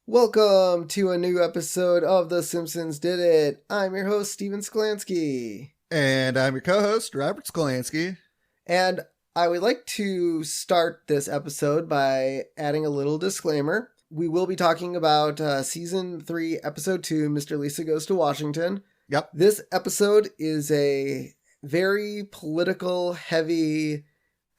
Welcome to a new episode of The Simpsons Did It. I'm your host, Steven Sklansky. And I'm your co-host, Robert Skolansky. And I would like to start this episode by adding a little disclaimer. We will be talking about Season 3, Episode 2, Mr. Lisa Goes to Washington. Yep. This episode is a very political, heavy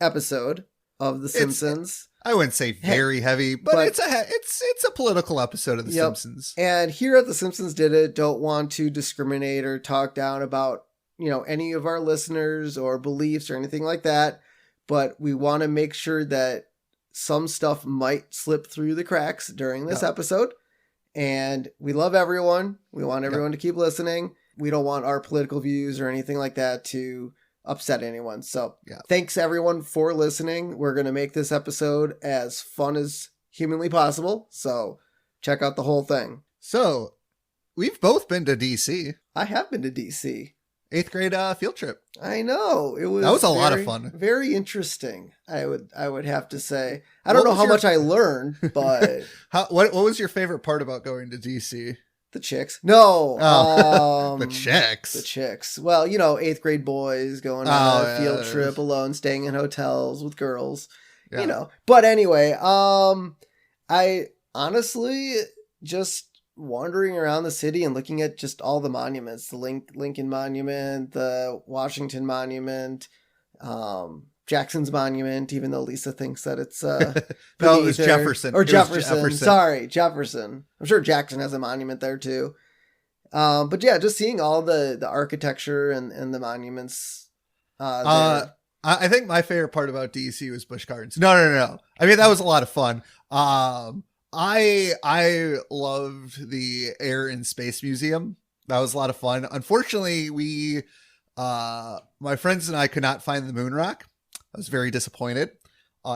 episode of The Simpsons. I wouldn't say very heavy, but it's a political episode of The Simpsons. And here at The Simpsons Did It, don't want to discriminate or talk down about, any of our listeners or beliefs or anything like that. But we want to make sure that some stuff might slip through the cracks during this episode. And we love everyone. We want everyone to keep listening. We don't want our political views or anything like that to upset anyone. So thanks everyone for listening. We're going to make this episode as fun as humanly possible. So check out the whole thing. So we've both been to DC. I have been to DC. 8th grade field trip. I know. That was a lot of fun. Very interesting. I would have to say. I don't know how much I learned, but what was your favorite part about going to DC? The chicks. No. The chicks. The chicks. Well, 8th grade boys going on a field trip alone, staying in hotels with girls, But anyway, I honestly just wandering around the city and looking at just all the monuments, the Lincoln Monument, the Washington Monument, Jackson's Monument, even though Lisa thinks that it's no, it was Jefferson. Or Jefferson. Sorry, Jefferson. I'm sure Jackson has a monument there too. But yeah, just seeing all the architecture and the monuments. I think my favorite part about DC was Busch Gardens. No. I mean, that was a lot of fun. I loved the Air and Space Museum. That was a lot of fun. Unfortunately, my friends and I could not find the moon rock. I was very disappointed.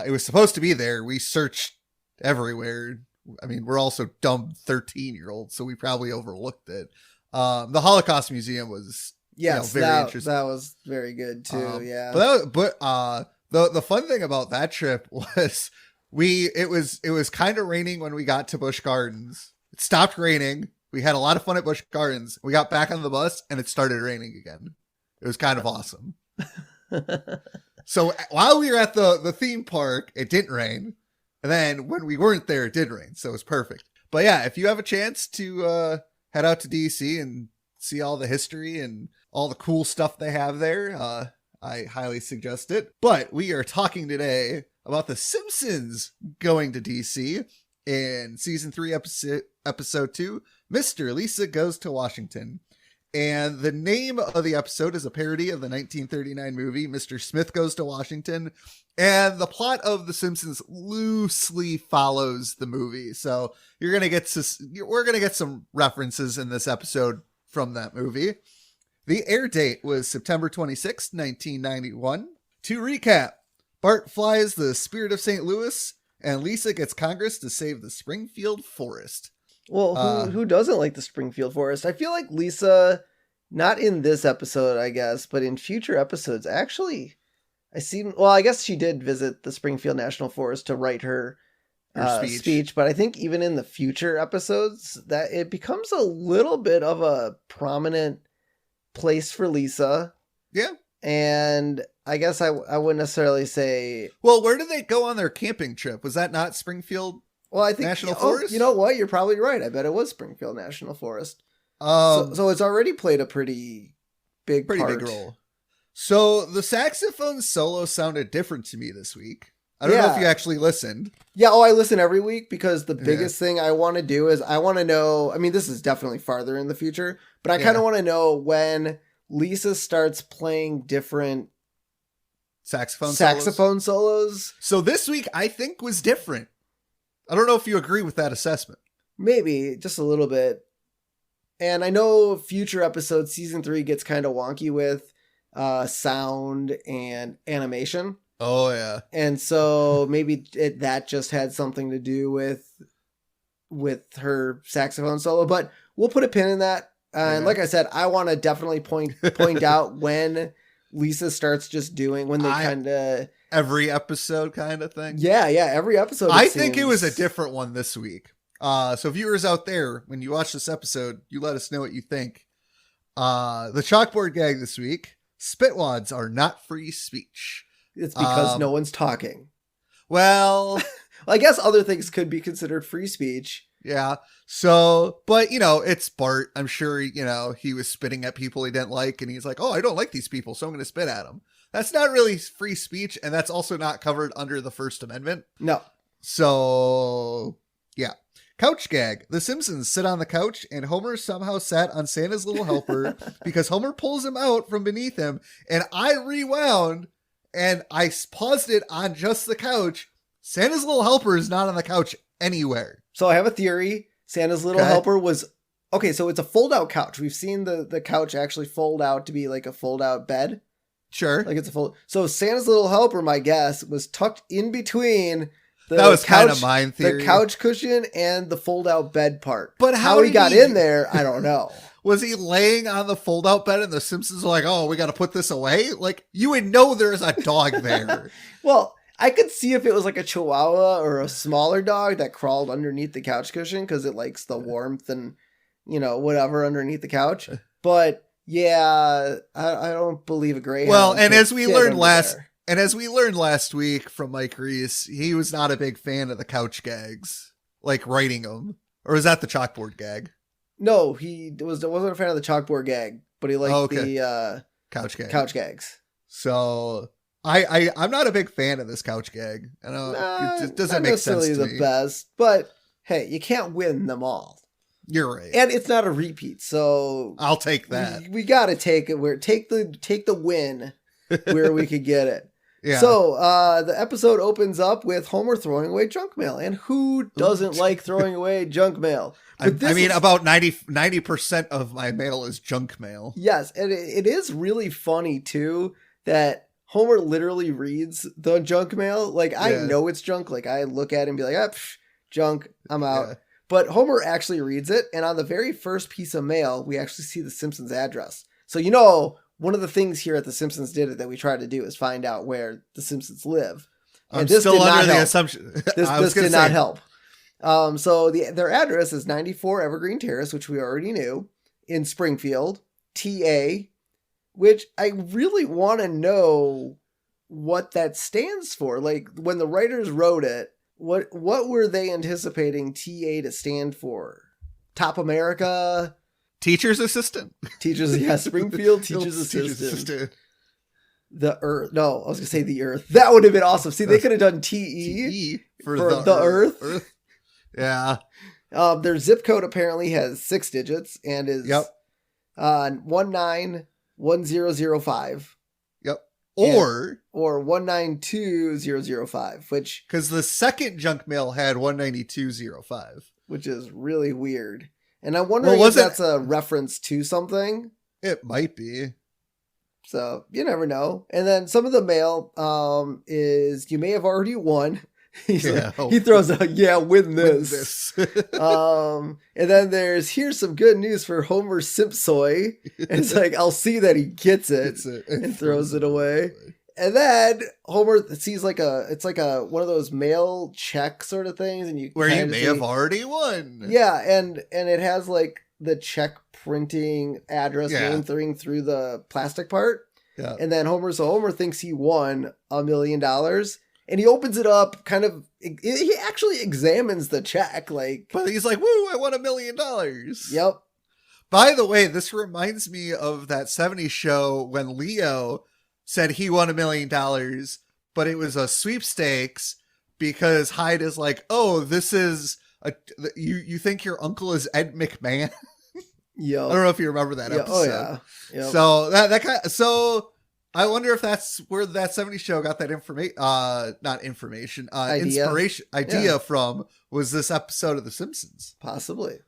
It was supposed to be there. We searched everywhere. I mean, we're also dumb 13-year-olds, so we probably overlooked it. The Holocaust Museum was very interesting. That was very good too. But the fun thing about that trip was it was kind of raining when we got to Busch Gardens. It stopped raining. We had a lot of fun at Busch Gardens. We got back on the bus and it started raining again. It was kind of awesome. So while we were at the theme park, it didn't rain. And then when we weren't there, it did rain. So it was perfect. But yeah, if you have a chance to head out to DC and see all the history and all the cool stuff they have there, I highly suggest it. But we are talking today about The Simpsons going to DC in Season 3, Episode 2, Mr. Lisa Goes to Washington. And the name of the episode is a parody of the 1939 movie Mr. Smith Goes to Washington. And the plot of The Simpsons loosely follows the movie. So we're going to get some references in this episode from that movie. The air date was September 26, 1991. To recap, Bart flies the Spirit of St. Louis and Lisa gets Congress to save the Springfield Forest. Well, who doesn't like the Springfield Forest? I feel like Lisa, not in this episode, I guess, but in future episodes, actually, I guess she did visit the Springfield National Forest to write her speech, but I think even in the future episodes, that it becomes a little bit of a prominent place for Lisa. Yeah. And I guess I wouldn't necessarily say... Well, where did they go on their camping trip? Was that not Springfield? Well, I think National Forest? You know what? You're probably right. I bet it was Springfield National Forest. So it's already played a pretty big role. So the saxophone solo sounded different to me this week. I don't know if you actually listened. Yeah, I listen every week because the biggest thing I want to do is I want to know, I mean, this is definitely farther in the future, but I kind of want to know when Lisa starts playing different saxophone solos. So this week, I think, was different. I don't know if you agree with that assessment. Maybe, just a little bit. And I know future episodes, Season 3 gets kind of wonky with sound and animation. Oh, yeah. And so maybe that just had something to do with her saxophone solo. But we'll put a pin in that. And like I said, I want to definitely point out when Lisa starts just doing when they kind of every episode kind of thing. Yeah, every episode. I think it was a different one this week. So viewers out there, when you watch this episode, you let us know what you think. The chalkboard gag this week: spitwads are not free speech. It's because no one's talking. Well, I guess other things could be considered free speech. Yeah. So, but it's Bart. I'm sure, he was spitting at people he didn't like, and he's like, oh, I don't like these people, so I'm going to spit at them. That's not really free speech, and that's also not covered under the First Amendment. No. So, yeah. Couch gag. The Simpsons sit on the couch, and Homer somehow sat on Santa's little helper because Homer pulls him out from beneath him, and I rewound, and I paused it on just the couch. Santa's little helper is not on the couch anywhere. So I have a theory. Santa's little helper was... Okay, so it's a fold-out couch. We've seen the couch actually fold out to be like a fold-out bed. Sure. Like it's a fold... So Santa's little helper, my guess, was tucked in between that was kind of mine theory. The couch cushion and the fold-out bed part. But how he got in there, I don't know. Was he laying on the fold-out bed and the Simpsons were like, oh, we got to put this away? Like, you would know there's a dog there. Well... I could see if it was like a Chihuahua or a smaller dog that crawled underneath the couch cushion because it likes the warmth and, whatever underneath the couch. But yeah, I don't believe a greyhound. Well, and as we learned last week from Mike Reese, he was not a big fan of the couch gags, like writing them. Or was that the chalkboard gag? No, he wasn't a fan of the chalkboard gag, but he liked the couch gags. So... I'm not a big fan of this couch gag. I know it just doesn't make sense to me. The best, but hey, you can't win them all. You're right, and it's not a repeat, so I'll take that. We got to take it. Take the win where we could get it. Yeah. So the episode opens up with Homer throwing away junk mail, and who doesn't like throwing away junk mail? About 90% of my mail is junk mail. Yes, and it is really funny too that Homer literally reads the junk mail. Like, I know it's junk. Like, I look at it and be like, junk, I'm out. Yeah. But Homer actually reads it. And on the very first piece of mail, we actually see the Simpsons address. So, one of the things here at the Simpsons Did It that we tried to do is find out where the Simpsons live. And this still under the assumption. This did not help. So their address is 94 Evergreen Terrace, which we already knew, in Springfield, TA, which I really want to know what that stands for. Like, when the writers wrote it, what were they anticipating TA to stand for? Top America? Teacher's assistant. Springfield Teacher's assistant. The Earth. No, I was going to say the Earth. That would have been awesome. See, they could have done TE for the Earth. Yeah. Their zip code apparently has 6 digits and is 191005. Yep. Or 192005, which... Because the second junk mail had 19205. Which is really weird. And I wonder if that's a reference to something. It might be. So, you never know. And then some of the mail is, you may have already won. He throws out, win this. And then here's some good news for Homer Simpsoy. And it's like, I'll see that he gets it and throws it away. And then Homer sees one of those mail check sort of things, and you may have already won. Yeah, and it has like the check printing address name through the plastic part. Yeah. And then Homer thinks he won $1 million. And he opens it up, he actually examines the check, but he's like, woo, I won $1 million. Yep. By the way, this reminds me of that 70s show when Leo said he won $1 million, but it was a sweepstakes because Hyde is like, oh, this is you think your uncle is Ed McMahon? Yeah. I don't know if you remember that episode. Oh yeah. Yep. So that kind of, so I wonder if that's where that 70s show got that idea from, was this episode of The Simpsons. Possibly.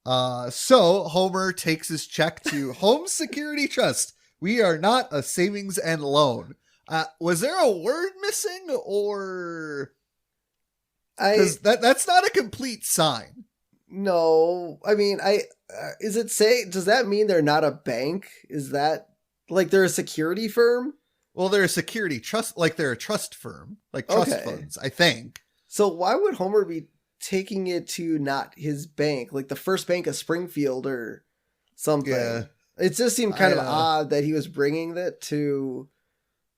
So Homer takes his check to Home Security Trust. We are not a savings and loan. Was there a word missing, or because that's not a complete sign? No, I mean, does that mean they're not a bank? Is that Like they're a security firm? Well, they're a security trust, like they're a trust firm, like trust funds, I think. So why would Homer be taking it to not his bank, like the First Bank of Springfield or something? Yeah. It just seemed kind of odd that he was bringing that to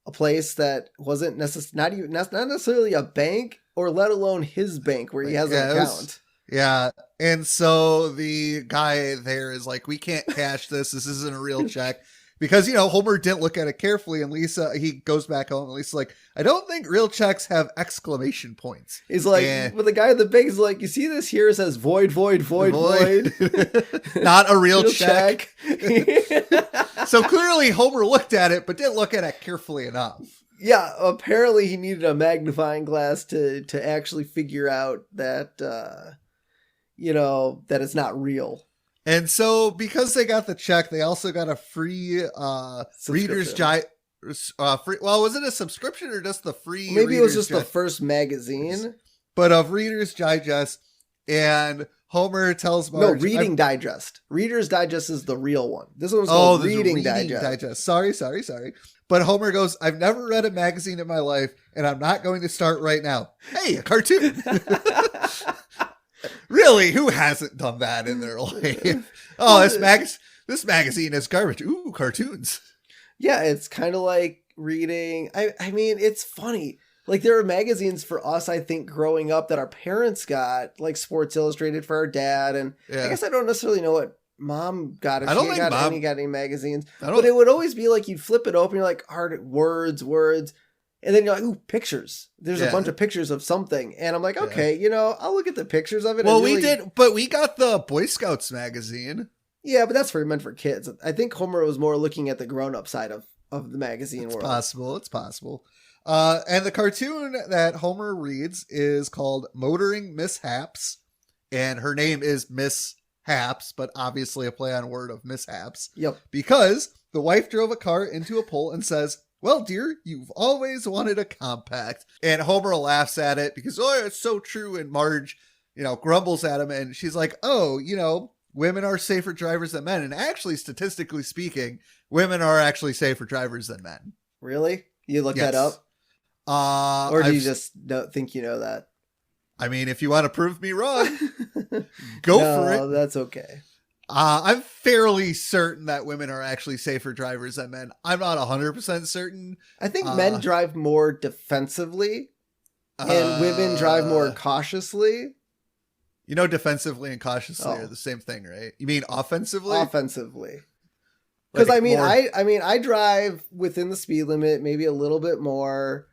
a place that wasn't not necessarily a bank, or let alone his bank where he has an account. Yeah. And so the guy there is like, we can't cash this. This isn't a real check. Because, Homer didn't look at it carefully, and he goes back home, and Lisa's like, I don't think real checks have exclamation points. He's like, but the guy at the bank is like, you see this here? It says void. Not a real check. So clearly Homer looked at it, but didn't look at it carefully enough. Yeah, apparently he needed a magnifying glass to actually figure out that, that it's not real. And so, because they got the check, they also got a free Reader's Digest. Was it a subscription or just the free? Maybe Reader's it was just the first magazine, but of Reader's Digest. And Homer tells Marge, Reading Digest. Reader's Digest is the real one. This one was called Reading Digest. Sorry. But Homer goes, I've never read a magazine in my life, and I'm not going to start right now. Hey, a cartoon. Really, who hasn't done that in their life? Oh, this magazine is garbage. Ooh, cartoons. Yeah, it's kind of like reading. I mean, it's funny. Like, there are magazines for us, I think, growing up that our parents got, like Sports Illustrated for our dad. And I guess I don't necessarily know what mom got, if she got any magazines. But it would always be like, you'd flip it open, you're like, words. And then you're like, ooh, pictures. There's a bunch of pictures of something. And I'm like, okay, I'll look at the pictures of it. Well, we did, but we got the Boy Scouts magazine. Yeah, but that's meant for kids. I think Homer was more looking at the grown-up side of the magazine world. It's possible. And the cartoon that Homer reads is called Motoring Mishaps. And her name is Miss Haps, but obviously a play on word of mishaps. Yep. Because the wife drove a car into a pole and says, well, dear, you've always wanted a compact. And Homer laughs at it because, it's so true. And Marge, grumbles at him. And she's like, women are safer drivers than men. And actually, statistically speaking, women are actually safer drivers than men. Really? You looked that up? Or do you just don't think you know that? I mean, if you want to prove me wrong, go for it. That's okay. I'm fairly certain that women are actually safer drivers than men. I'm not 100% certain. I think men drive more defensively and women drive more cautiously. Defensively and cautiously are the same thing, right? You mean offensively? Offensively. Because I drive within the speed limit, maybe a little bit more.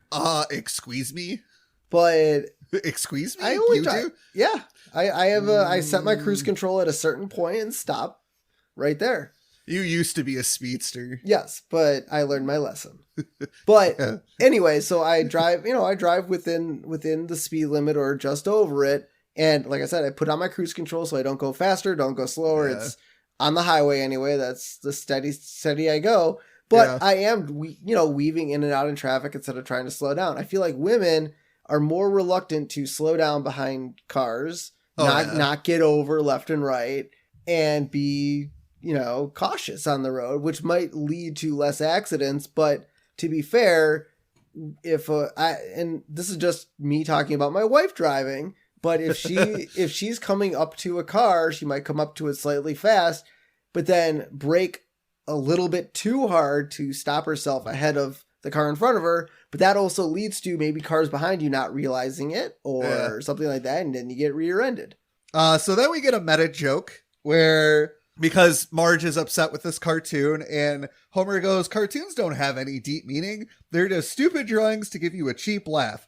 Excuse me? But excuse me? I only drive. Yeah. I set my cruise control at a certain point and stop right there. You used to be a speedster. Yes, but I learned my lesson. But anyway, so I drive within the speed limit or just over it. And like I said, I put on my cruise control so I don't go faster, don't go slower. Yeah. It's on the highway anyway. That's the steady I go. But I am, weaving in and out in traffic instead of trying to slow down. I feel like women are more reluctant to slow down behind cars, not get over left and right, and be, cautious on the road, which might lead to less accidents. But to be fair, and this is just me talking about my wife driving, but if she's coming up to a car, she might come up to it slightly fast, but then brake a little bit too hard to stop herself ahead of the car in front of her. But that also leads to maybe cars behind you not realizing it or something like that. And then you get rear-ended. So then we get a meta joke where, because Marge is upset with this cartoon and Homer goes, cartoons don't have any deep meaning. They're just stupid drawings to give you a cheap laugh.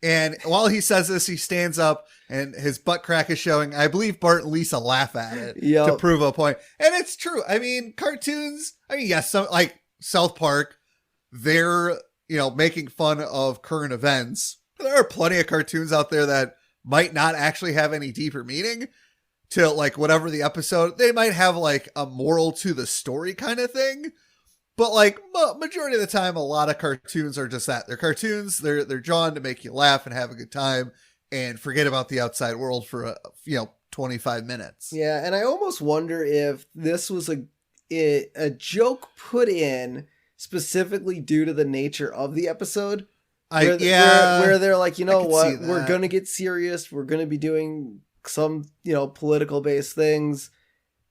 And while he says this, he stands up and his butt crack is showing. I believe Bart and Lisa laugh at it to prove a point. And it's true. I mean, cartoons, yes, some, like South Park, they're, making fun of current events. There are plenty of cartoons out there that might not actually have any deeper meaning to like whatever the episode. They might have like a moral to the story kind of thing. But like majority of the time, a lot of cartoons are just that. They're cartoons. They're drawn to make you laugh and have a good time and forget about the outside world for 25 minutes. Yeah, and I almost wonder if this was a joke put in specifically due to the nature of the episode. Where they're like, you know what, we're going to get serious. We're going to be doing some, political based things.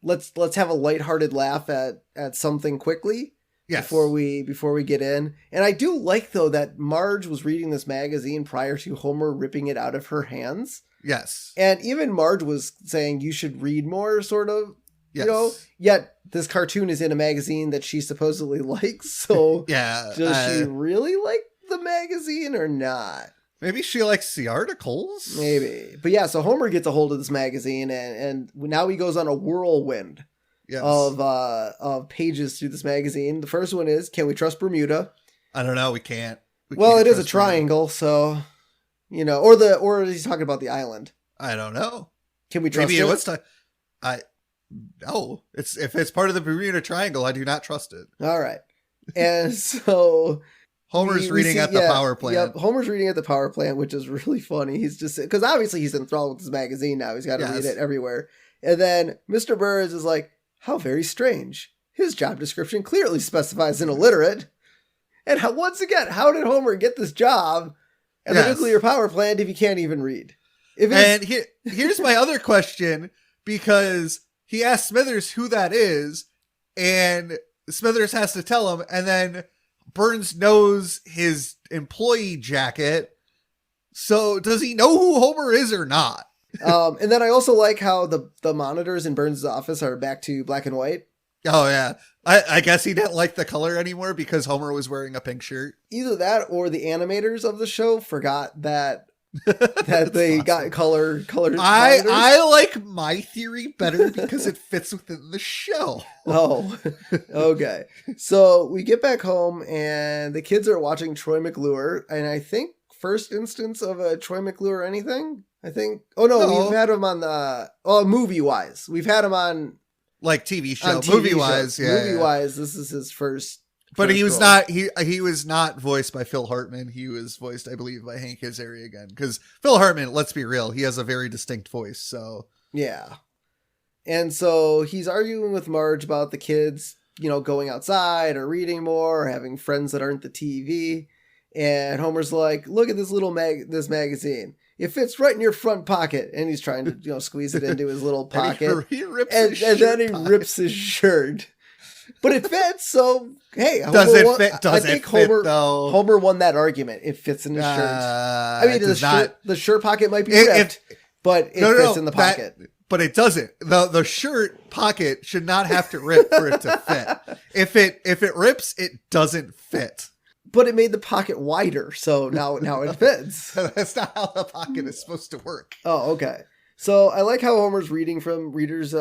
Let's have a lighthearted laugh at something quickly. Yes. Before we get in. And I do like, though, that Marge was reading this magazine prior to Homer ripping it out of her hands. Yes. And even Marge was saying you should read more, sort of, yes. Yet this cartoon is in a magazine that she supposedly likes. So yeah, does she really like the magazine or not? Maybe she likes the articles? Maybe. But yeah, so Homer gets a hold of this magazine and now he goes on a whirlwind. Yes. Of pages through this magazine. The first one is, can we trust Bermuda? I don't know. We can't. It is a triangle, so or he's talking about the island. I don't know. Can we trust it? No. If it's part of the Bermuda Triangle, I do not trust it. All right. And so Homer's reading at the power plant. Yep, Homer's reading at the power plant, which is really funny. He's just because obviously he's enthralled with this magazine now. He's got to read it everywhere. And then Mr. Burns is like, how very strange. His job description clearly specifies an illiterate. And once again, how did Homer get this job at the nuclear power plant if he can't even read? Here's my other question, because he asked Smithers who that is, and Smithers has to tell him, and then Burns knows his employee jacket. So does he know who Homer is or not? And then I also like how the monitors in Burns' office are back to black and white. Oh, yeah. I guess he didn't like the color anymore because Homer was wearing a pink shirt. Either that or the animators of the show forgot that they got colored monitors. I like my theory better because it fits within the show. Oh, okay. So we get back home and the kids are watching Troy McClure, and I think first instance of a Troy McClure anything? I think. Oh no, we've had him on the movie wise. We've had him on like TV show. Movie wise, yeah. Movie wise, this is his first. But he was role. Not. He was not voiced by Phil Hartman. He was voiced, I believe, by Hank Azaria again. Because Phil Hartman, let's be real, he has a very distinct voice. So yeah, and so he's arguing with Marge about the kids, going outside or reading more or having friends that aren't the TV. And Homer's like, "Look at this little this magazine. It fits right in your front pocket," and he's trying to, squeeze it into his little pocket. He rips and then he rips his shirt, but it fits. So hey, does it fit? Does it fit though? Homer won that argument. It fits in his shirt. I mean, the shirt pocket might be ripped, but it fits in the pocket. But it doesn't. The shirt pocket should not have to rip for it to fit. If it rips, it doesn't fit. But it made the pocket wider, so now it fits. That's not how the pocket is supposed to work. Oh, okay. So I like how Homer's reading from Reader's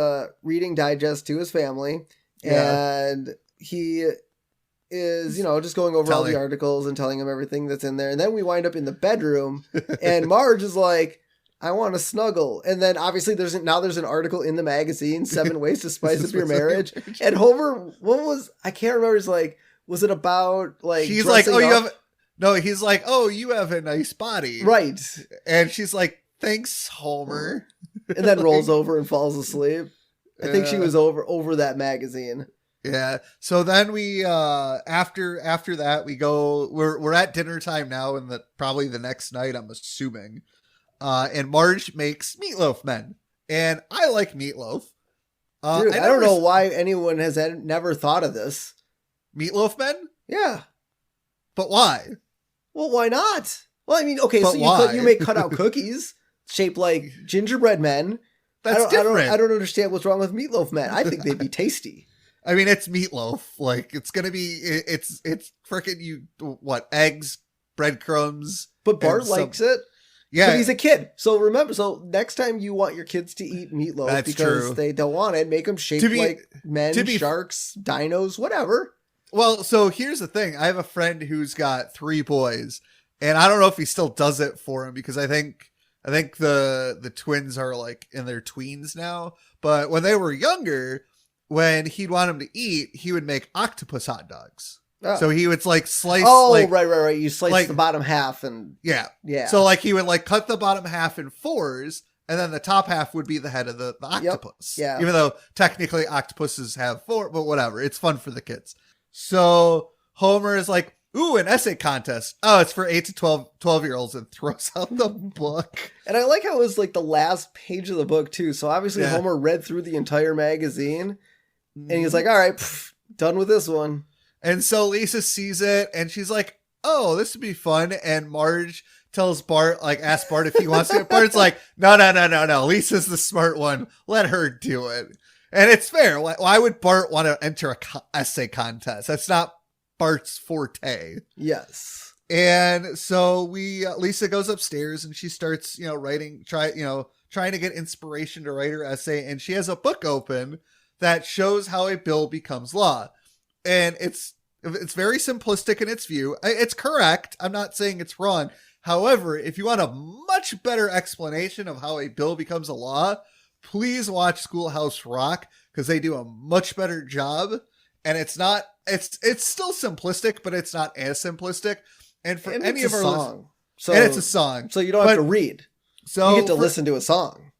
Reading Digest to his family, and he is, just going over all the articles and telling him everything that's in there. And then we wind up in the bedroom, and Marge is like, "I want to snuggle." And then obviously there's an article in the magazine, 7 Ways to Spice Up Your Marriage. And Homer, I can't remember, he's like, was it about like she's like, oh, he's like, oh, you have a nice body, right? And she's like, thanks, Homer, and then rolls over and falls asleep. I think she was over that magazine. Yeah. So then we after that we go, we're at dinner time now, and probably the next night, I'm assuming, and Marge makes meatloaf men, and I like meatloaf. Dude, I don't know why anyone has never thought of this. Meatloaf men? Yeah. But why? Well, why not? Well, I mean, okay, but so you make cutout cookies shaped like gingerbread men. That's different. I don't understand what's wrong with meatloaf men. I think they'd be tasty. I mean, it's meatloaf. Like, it's going to be, it's freaking eggs, breadcrumbs. But Bart likes it. Yeah. But he's a kid. So remember, next time you want your kids to eat meatloaf because they don't want it, make them shaped like men, sharks, dinos, whatever. Well, so here's the thing. I have a friend who's got 3 boys, and I don't know if he still does it for him because I think the twins are like in their tweens now. But when they were younger, when he'd want them to eat, he would make octopus hot dogs. Oh. So he would slice. Oh, right. You slice the bottom half and yeah. So he would cut the bottom half in 4s, and then the top half would be the head of the octopus. Yeah. Even though technically octopuses have 4, but whatever. It's fun for the kids. So Homer is like, ooh, an essay contest. Oh, it's for 8 to 12-year-olds, and throws out the book. And I like how it was like the last page of the book too. So obviously Homer read through the entire magazine and he's like, all right, done with this one. And so Lisa sees it and she's like, oh, this would be fun. And Marge tells Bart, like, ask Bart if he wants to. Bart's like, no. Lisa's the smart one. Let her do it. And it's fair. Why would Bart want to enter a essay contest? That's not Bart's forte. Yes. And so Lisa goes upstairs and she starts, writing, trying to get inspiration to write her essay. And she has a book open that shows how a bill becomes law. And it's very simplistic in its view. It's correct. I'm not saying it's wrong. However, if you want a much better explanation of how a bill becomes a law, please watch Schoolhouse Rock, because they do a much better job. And it's still simplistic, but it's not as simplistic. And for any of our song. And it's a song. So you don't have to read. So you get to listen to a song.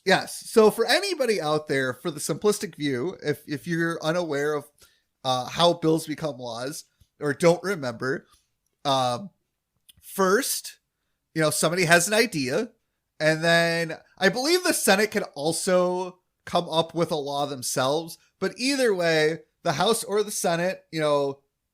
Yes. So for anybody out there, for the simplistic view, if you're unaware of how bills become laws or don't remember, first, somebody has an idea, and then I believe the Senate can also come up with a law themselves. But either way, the House or the Senate,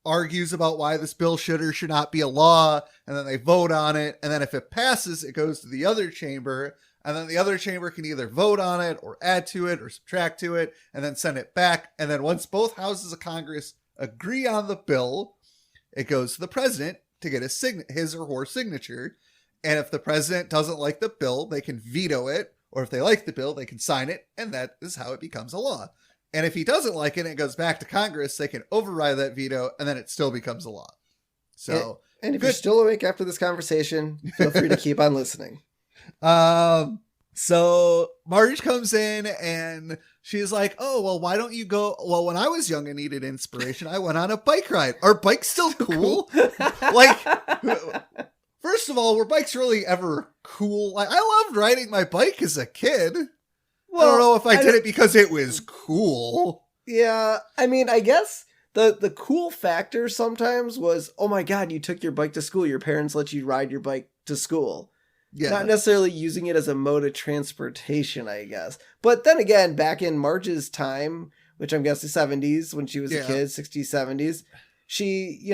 argues about why this bill should or should not be a law, and then they vote on it. And then if it passes, it goes to the other chamber, and then the other chamber can either vote on it or add to it or subtract to it and then send it back. And then once both houses of Congress agree on the bill, it goes to the president to get his or her signature. And if the president doesn't like the bill, they can veto it. Or if they like the bill, they can sign it. And that is how it becomes a law. And if he doesn't like it and it goes back to Congress, they can override that veto, and then it still becomes a law. So, and if you're still awake after this conversation, feel free to keep on listening. So Marge comes in and she's like, oh, well, why don't you go? Well, when I was young and needed inspiration, I went on a bike ride. Are bikes still cool? Like, first of all, were bikes really ever cool? Like, I loved riding my bike as a kid. Well, I don't know if I did it because it was cool. Yeah, I mean, I guess the cool factor sometimes was, oh my God, you took your bike to school. Your parents let you ride your bike to school. Yeah. Not necessarily using it as a mode of transportation, I guess. But then again, back in Marge's time, which I'm guessing 70s, when she was a kid, 60s, 70s, she,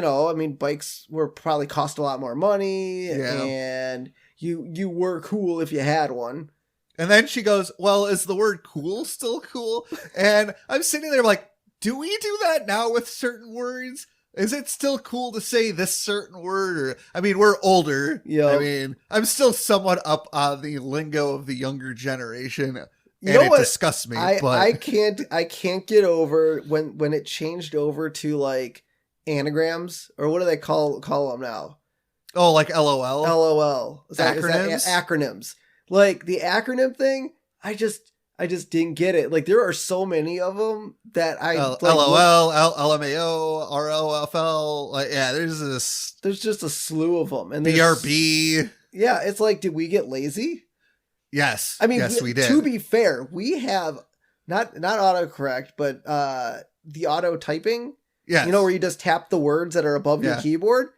bikes were probably cost a lot more money, and you were cool if you had one. And then she goes, well, is the word cool still cool? And I'm sitting there like, do we do that now with certain words? Is it still cool to say this certain word? Or, we're older. Yeah. I'm still somewhat up on the lingo of the younger generation. And it disgusts me. I can't get over when it changed over to like anagrams, or what do they call them now? Oh, like LOL? LOL. Acronyms? Is that acronyms. Like the acronym thing, I just didn't get it. Like there are so many of them that LOL, LMAO, ROFL. Like, yeah, there's just a slew of them. And BRB. Yeah, it's like, did we get lazy? Yes. Yes, we did. To be fair, we have not autocorrect, but the auto typing. Yes. Where you just tap the words that are above your keyboard.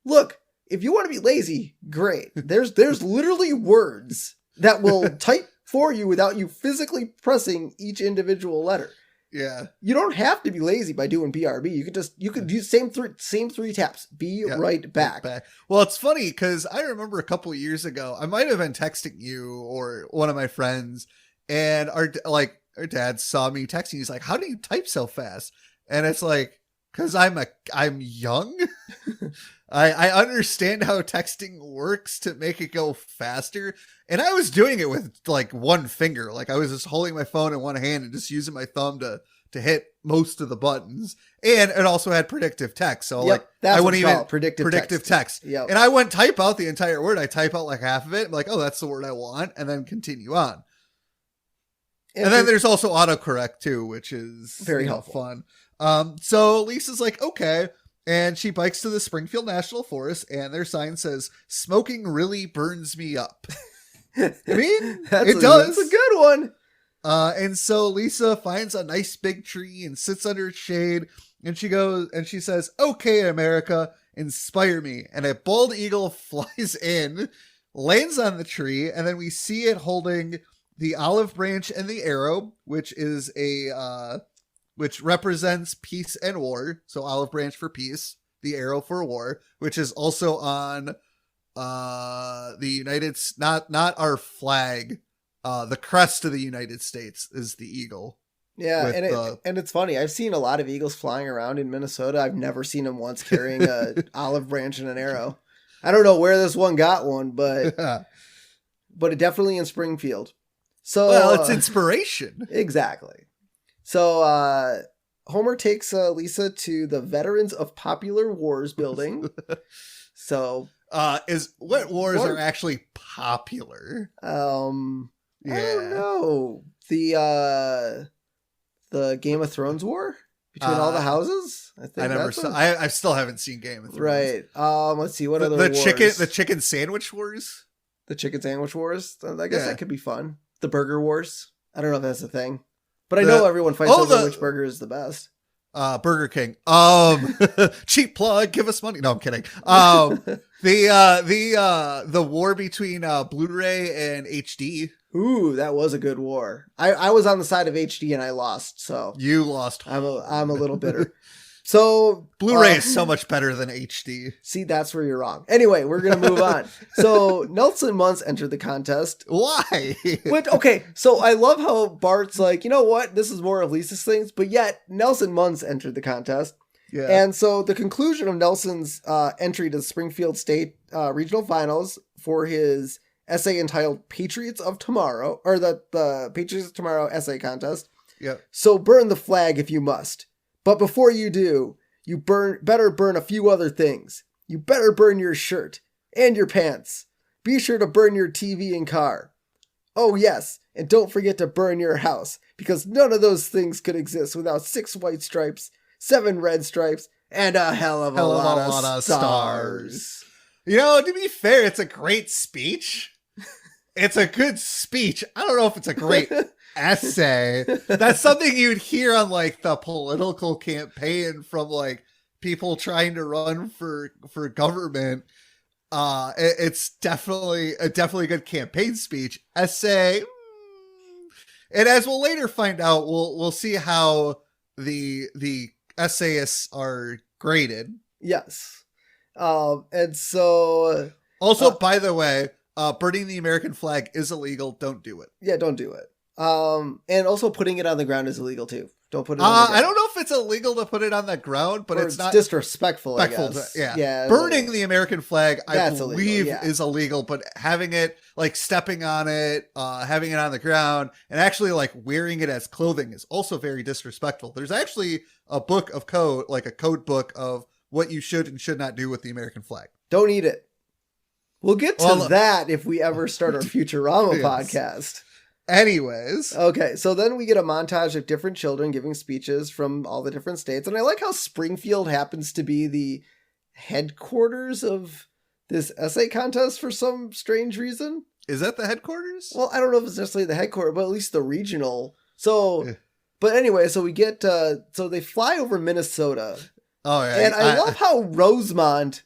Look, if you want to be lazy, great. There's literally words that will type for you without you physically pressing each individual letter. Yeah. You don't have to be lazy by doing BRB. You could use same three taps. Right back. Well, it's funny because I remember a couple of years ago, I might have been texting you or one of my friends, and our dad saw me texting. He's like, "How do you type so fast?" And it's like, because I'm young. I understand how texting works to make it go faster. And I was doing it with like one finger. Like I was just holding my phone in one hand and just using my thumb to hit most of the buttons. And it also had predictive text. So that's I wouldn't even predictive text. Yep. And I wouldn't type out the entire word. I type out like half of it. I'm like, oh, that's the word I want. And then continue on. And then there's also autocorrect too, which is very helpful. Fun. So Lisa's like, okay. And she bikes to the Springfield National Forest, and their sign says, "Smoking really burns me up." I mean, That's it does. That's a good one. And so Lisa finds a nice big tree and sits under its shade, and she says, "Okay, America, inspire me." And a bald eagle flies in, lands on the tree, and then we see it holding the olive branch and the arrow, which is which represents peace and war. So olive branch for peace, the arrow for war, which is also on the United, not our flag, the crest of the United States is the eagle. Yeah, and it's funny. I've seen a lot of eagles flying around in Minnesota. I've never seen them once carrying a olive branch and an arrow. I don't know where this one got one, but it definitely in Springfield. So well, it's inspiration. Exactly. So Homer takes Lisa to the Veterans of Popular Wars building. So what wars are actually popular? I don't know. The Game of Thrones war between all the houses. I think I still haven't seen Game of Thrones. Right. Let's see what other wars. The chicken sandwich wars. The chicken sandwich wars. I guess that could be fun. The burger wars. I don't know if that's a thing, but I know everyone fights over which burger is the best. Burger King. Cheap plug. Give us money. No, I'm kidding. The war between Blu-ray and HD. Ooh, that was a good war. I was on the side of HD and I lost. So you lost. I'm a little bitter. So Blu-ray is so much better than HD. See, that's where you're wrong. Anyway, we're going to move on. So Nelson Muntz entered the contest. Why? So I love how Bart's like, you know what? This is more of Lisa's things, but yet Nelson Muntz entered the contest. Yeah. And so the conclusion of Nelson's entry to the Springfield State Regional Finals for his essay entitled Patriots of Tomorrow, or the Patriots of Tomorrow essay contest. Yeah. So burn the flag if you must. But before you do, you better burn a few other things. You better burn your shirt and your pants. Be sure to burn your TV and car. Oh yes, and don't forget to burn your house, because none of those things could exist without 6 white stripes, 7 red stripes, and a hell of a lot of stars. You know, to be fair, it's a great speech. It's a good speech. I don't know if it's a great essay. That's something you'd hear on like the political campaign from like people trying to run for government. It's definitely a good campaign speech. Essay, and as we'll later find out, we'll see how the essayists are graded. Yes. And so also, by the way, burning the American flag is illegal. Don't do it. Yeah, don't do it. And also putting it on the ground is illegal too. Don't put it on the ground. I don't know if it's illegal to put it on the ground, but it's not disrespectful, I guess. Yeah. Burning the American flag, I believe, is illegal, but having it, like stepping on it, having it on the ground, and actually like wearing it as clothing is also very disrespectful. There's actually a book of code, like a code book of what you should and should not do with the American flag. Don't eat it. We'll get to that if we ever start our Futurama podcast. Anyways. Okay, so then we get a montage of different children giving speeches from all the different states. And I like how Springfield happens to be the headquarters of this essay contest for some strange reason. Is that the headquarters? Well, I don't know if it's necessarily the headquarters, but at least the regional. So, but anyway, so we get, so they fly over Minnesota. Oh, yeah. And I love how Rosemont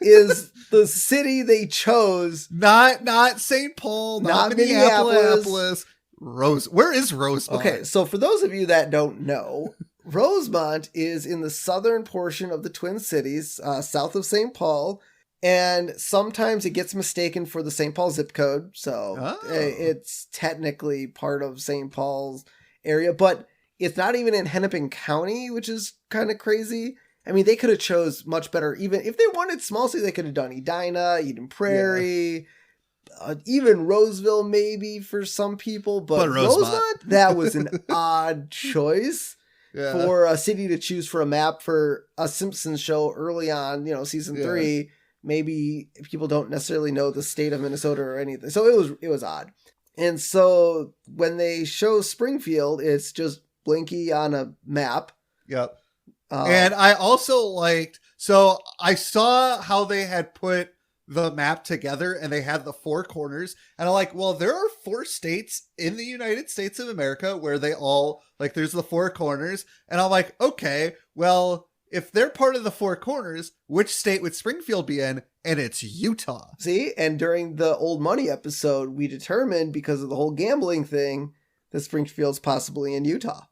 is the city they chose. Not St. Paul, not Minneapolis. Where is Rosemont? Okay, so for those of you that don't know, Rosemont is in the southern portion of the Twin Cities, south of St. Paul, and sometimes it gets mistaken for the St. Paul zip code, so it's technically part of St. Paul's area, but it's not even in Hennepin County, which is kind of crazy. I mean, they could have chose much better. Even if they wanted small city, they could have done Edina, Eden Prairie, even Roseville maybe for some people. But Rosemont, that was an odd choice for a city to choose for a map for a Simpsons show early on, season 3. Maybe people don't necessarily know the state of Minnesota or anything. So it was odd. And so when they show Springfield, it's just Blinky on a map. Yep. And I also liked, so I saw how they had put the map together and they had the four corners. And I'm like, well, there are 4 states in the United States of America where they all, like, there's the 4 corners. And I'm like, okay, well, if they're part of the 4 corners, which state would Springfield be in? And it's Utah. See, and during the Old Money episode, we determined, because of the whole gambling thing, that Springfield's possibly in Utah.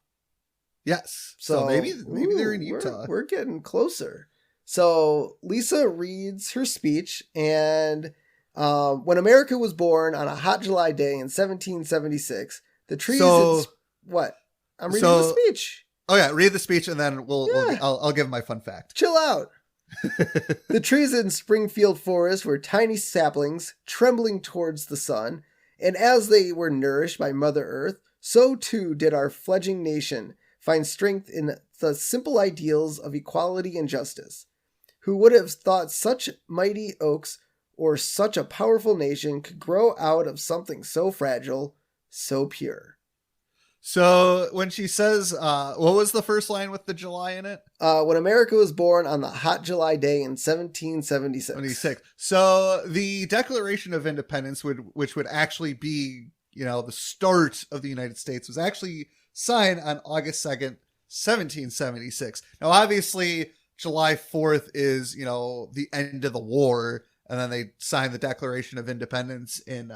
Yes. So maybe they're in Utah. We're getting closer. So Lisa reads her speech, and when America was born on a hot July day in 1776, the trees... What? I'm reading the speech. Oh yeah, read the speech, and then I'll give my fun fact. Chill out. The trees in Springfield Forest were tiny saplings trembling towards the sun, and as they were nourished by Mother Earth, so too did our fledgling nation find strength in the simple ideals of equality and justice. Who would have thought such mighty oaks or such a powerful nation could grow out of something so fragile, so pure? So when she says, what was the first line with the July in it? When America was born on the hot July day in 1776. So the Declaration of Independence, which would actually be, the start of the United States, was actually signed on August 2nd, 1776. Now, obviously, July 4th is, the end of the war, and then they signed the Declaration of Independence in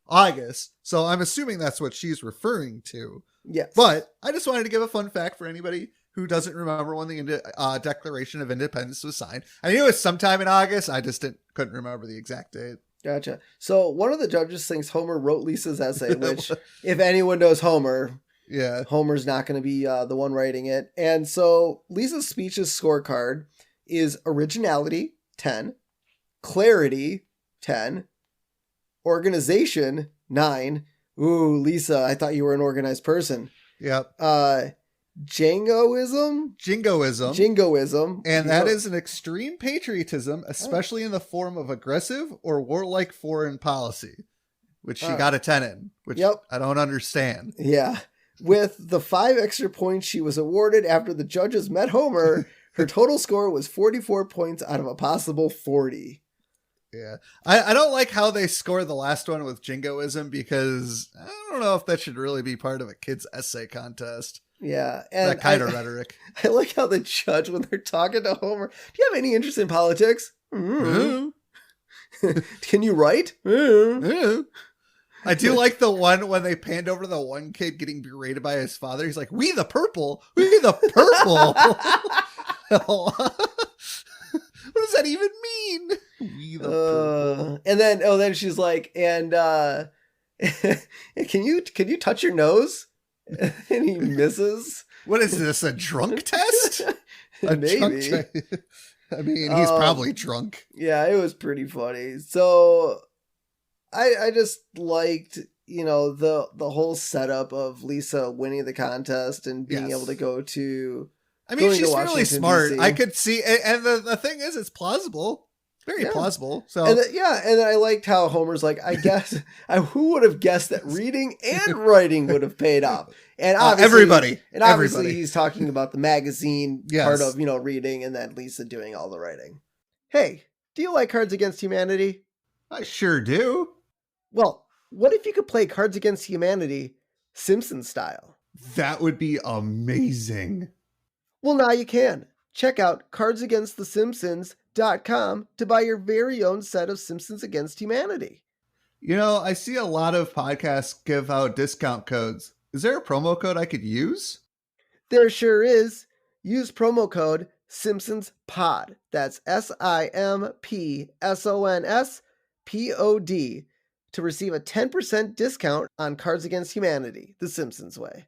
August. So I'm assuming that's what she's referring to. Yes. But I just wanted to give a fun fact for anybody who doesn't remember when the Declaration of Independence was signed. I knew it was sometime in August. I just couldn't remember the exact date. Gotcha. So one of the judges thinks Homer wrote Lisa's essay, which, if anyone knows Homer... Yeah. Homer's not going to be the one writing it. And so Lisa's speech's scorecard is originality, 10, clarity, 10, organization, 9. Ooh, Lisa, I thought you were an organized person. Yep. Jingoism. And that is an extreme patriotism, especially in the form of aggressive or warlike foreign policy, which she got a 10 in, which I don't understand. Yeah. With the 5 extra points she was awarded after the judges met Homer, her total score was 44 points out of a possible 40. Yeah. I don't like how they scored the last one with jingoism, because I don't know if that should really be part of a kid's essay contest. Yeah. And that kind of rhetoric. I like how the judge, when they're talking to Homer, do you have any interest in politics? Mm-hmm. Can you write? Mm-hmm. I do like the one when they panned over to the one kid getting berated by his father. He's like, we the purple. What does that even mean? We the purple. And then she's like, and can you touch your nose? And he misses. What is this, a drunk test? Maybe. I mean, he's probably drunk. Yeah, it was pretty funny. So I just liked, the whole setup of Lisa winning the contest and being able to go to... I mean, she's really smart. DC. I could see... And the thing is, it's plausible. Very plausible. So and then I liked how Homer's like, I guess... who would have guessed that reading and writing would have paid off? And obviously, everybody. He's talking about the magazine part of, reading, and then Lisa doing all the writing. Hey, do you like Cards Against Humanity? I sure do. Well, what if you could play Cards Against Humanity Simpsons style? That would be amazing. Well, now you can. Check out cardsagainstthesimpsons.com to buy your very own set of Simpsons Against Humanity. I see a lot of podcasts give out discount codes. Is there a promo code I could use? There sure is. Use promo code SimpsonsPod. That's SIMPSONSPOD to receive a 10% discount on Cards Against Humanity, the Simpsons way.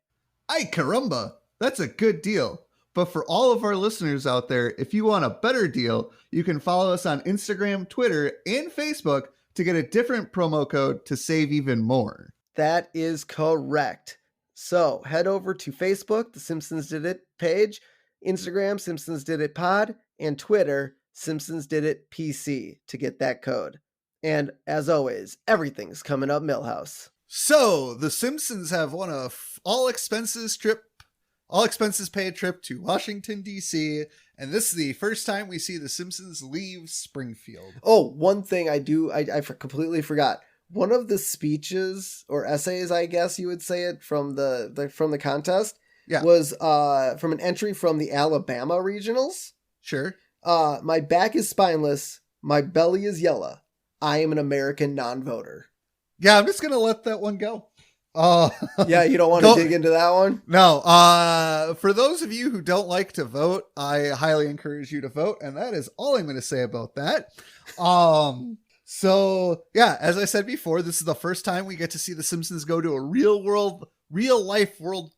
Ay caramba, that's a good deal. But for all of our listeners out there, if you want a better deal, you can follow us on Instagram, Twitter, and Facebook to get a different promo code to save even more. That is correct. So head over to Facebook, the Simpsons Did It page, Instagram, Simpsons Did It Pod, and Twitter, Simpsons Did It PC to get that code. And as always, everything's coming up Millhouse. So the Simpsons have won a all expenses paid trip to Washington D.C. And this is the first time we see the Simpsons leave Springfield. Oh, one thing I completely forgot. One of the speeches or essays, I guess you would say it, from the contest was from an entry from the Alabama regionals. Sure. My back is spineless. My belly is yellow. I am an American non-voter. Yeah, I'm just going to let that one go. Yeah, you don't want to dig into that one? No. For those of you who don't like to vote, I highly encourage you to vote. And that is all I'm going to say about that. So yeah, as I said before, this is the first time we get to see the Simpsons go to a real life world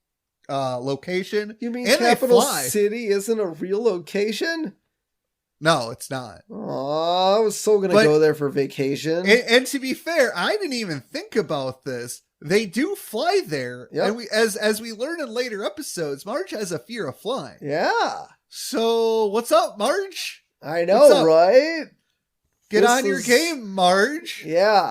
location. You mean Capital City isn't a real location? No, it's not. Oh, I was so going to go there for vacation. And to be fair, I didn't even think about this. They do fly there. Yep. And as we learn in later episodes, Marge has a fear of flying. Yeah. So what's up, Marge? I know, right? Get on your game, Marge. Yeah,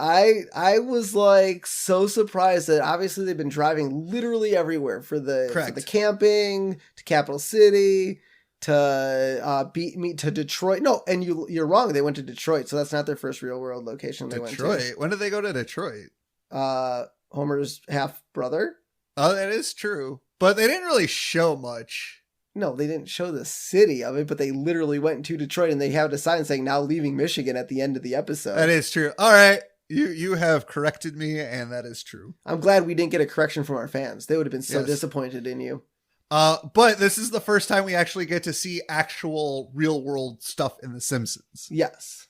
I was like so surprised that obviously they've been driving literally everywhere for the camping, to Capital City, to meet to Detroit. No, and you're wrong. They went to Detroit, so that's not their first real world location. Detroit. When did they go to Detroit? Homer's half brother. Oh, that is true, but they didn't really show much. No, they didn't show the city of it, but they literally went to Detroit, and they had a sign saying "Now leaving Michigan" at the end of the episode. That is true. All right, you have corrected me, and that is true. I'm glad we didn't get a correction from our fans. They would have been so disappointed in you. But this is the first time we actually get to see actual real world stuff in The Simpsons. Yes.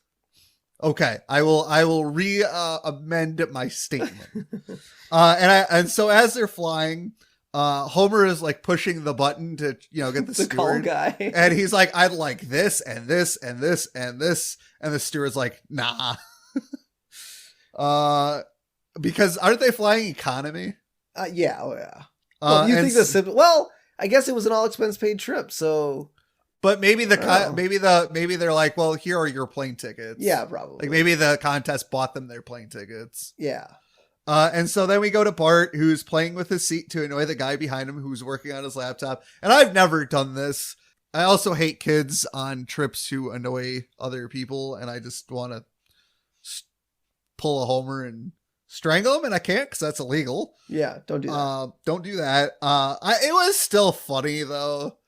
Okay, I will amend my statement. And so as they're flying, Homer is like pushing the button to, get the steward call guy. And he's like, I'd like this and this and this and this. And the steward's like, nah. Because aren't they flying economy? Yeah. Oh yeah. Well, you think well, I guess it was an all expense paid trip. So, but maybe maybe they're like, well, here are your plane tickets. Yeah, probably. Like maybe the contest bought them their plane tickets. Yeah. And so then we go to Bart, who's playing with his seat to annoy the guy behind him who's working on his laptop. And I've never done this. I also hate kids on trips who annoy other people. And I just want to pull a Homer and strangle him. And I can't because that's illegal. Yeah, don't do that. Don't do that. It was still funny, though.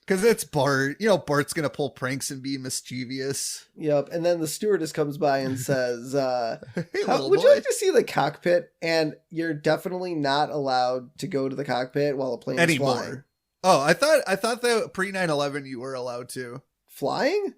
Because it's Bart. Bart's going to pull pranks and be mischievous. Yep. And then the stewardess comes by and says, hey, would you like to see the cockpit? And you're definitely not allowed to go to the cockpit while a plane is flying. Oh, I thought that pre 9/11 you were allowed to. Flying?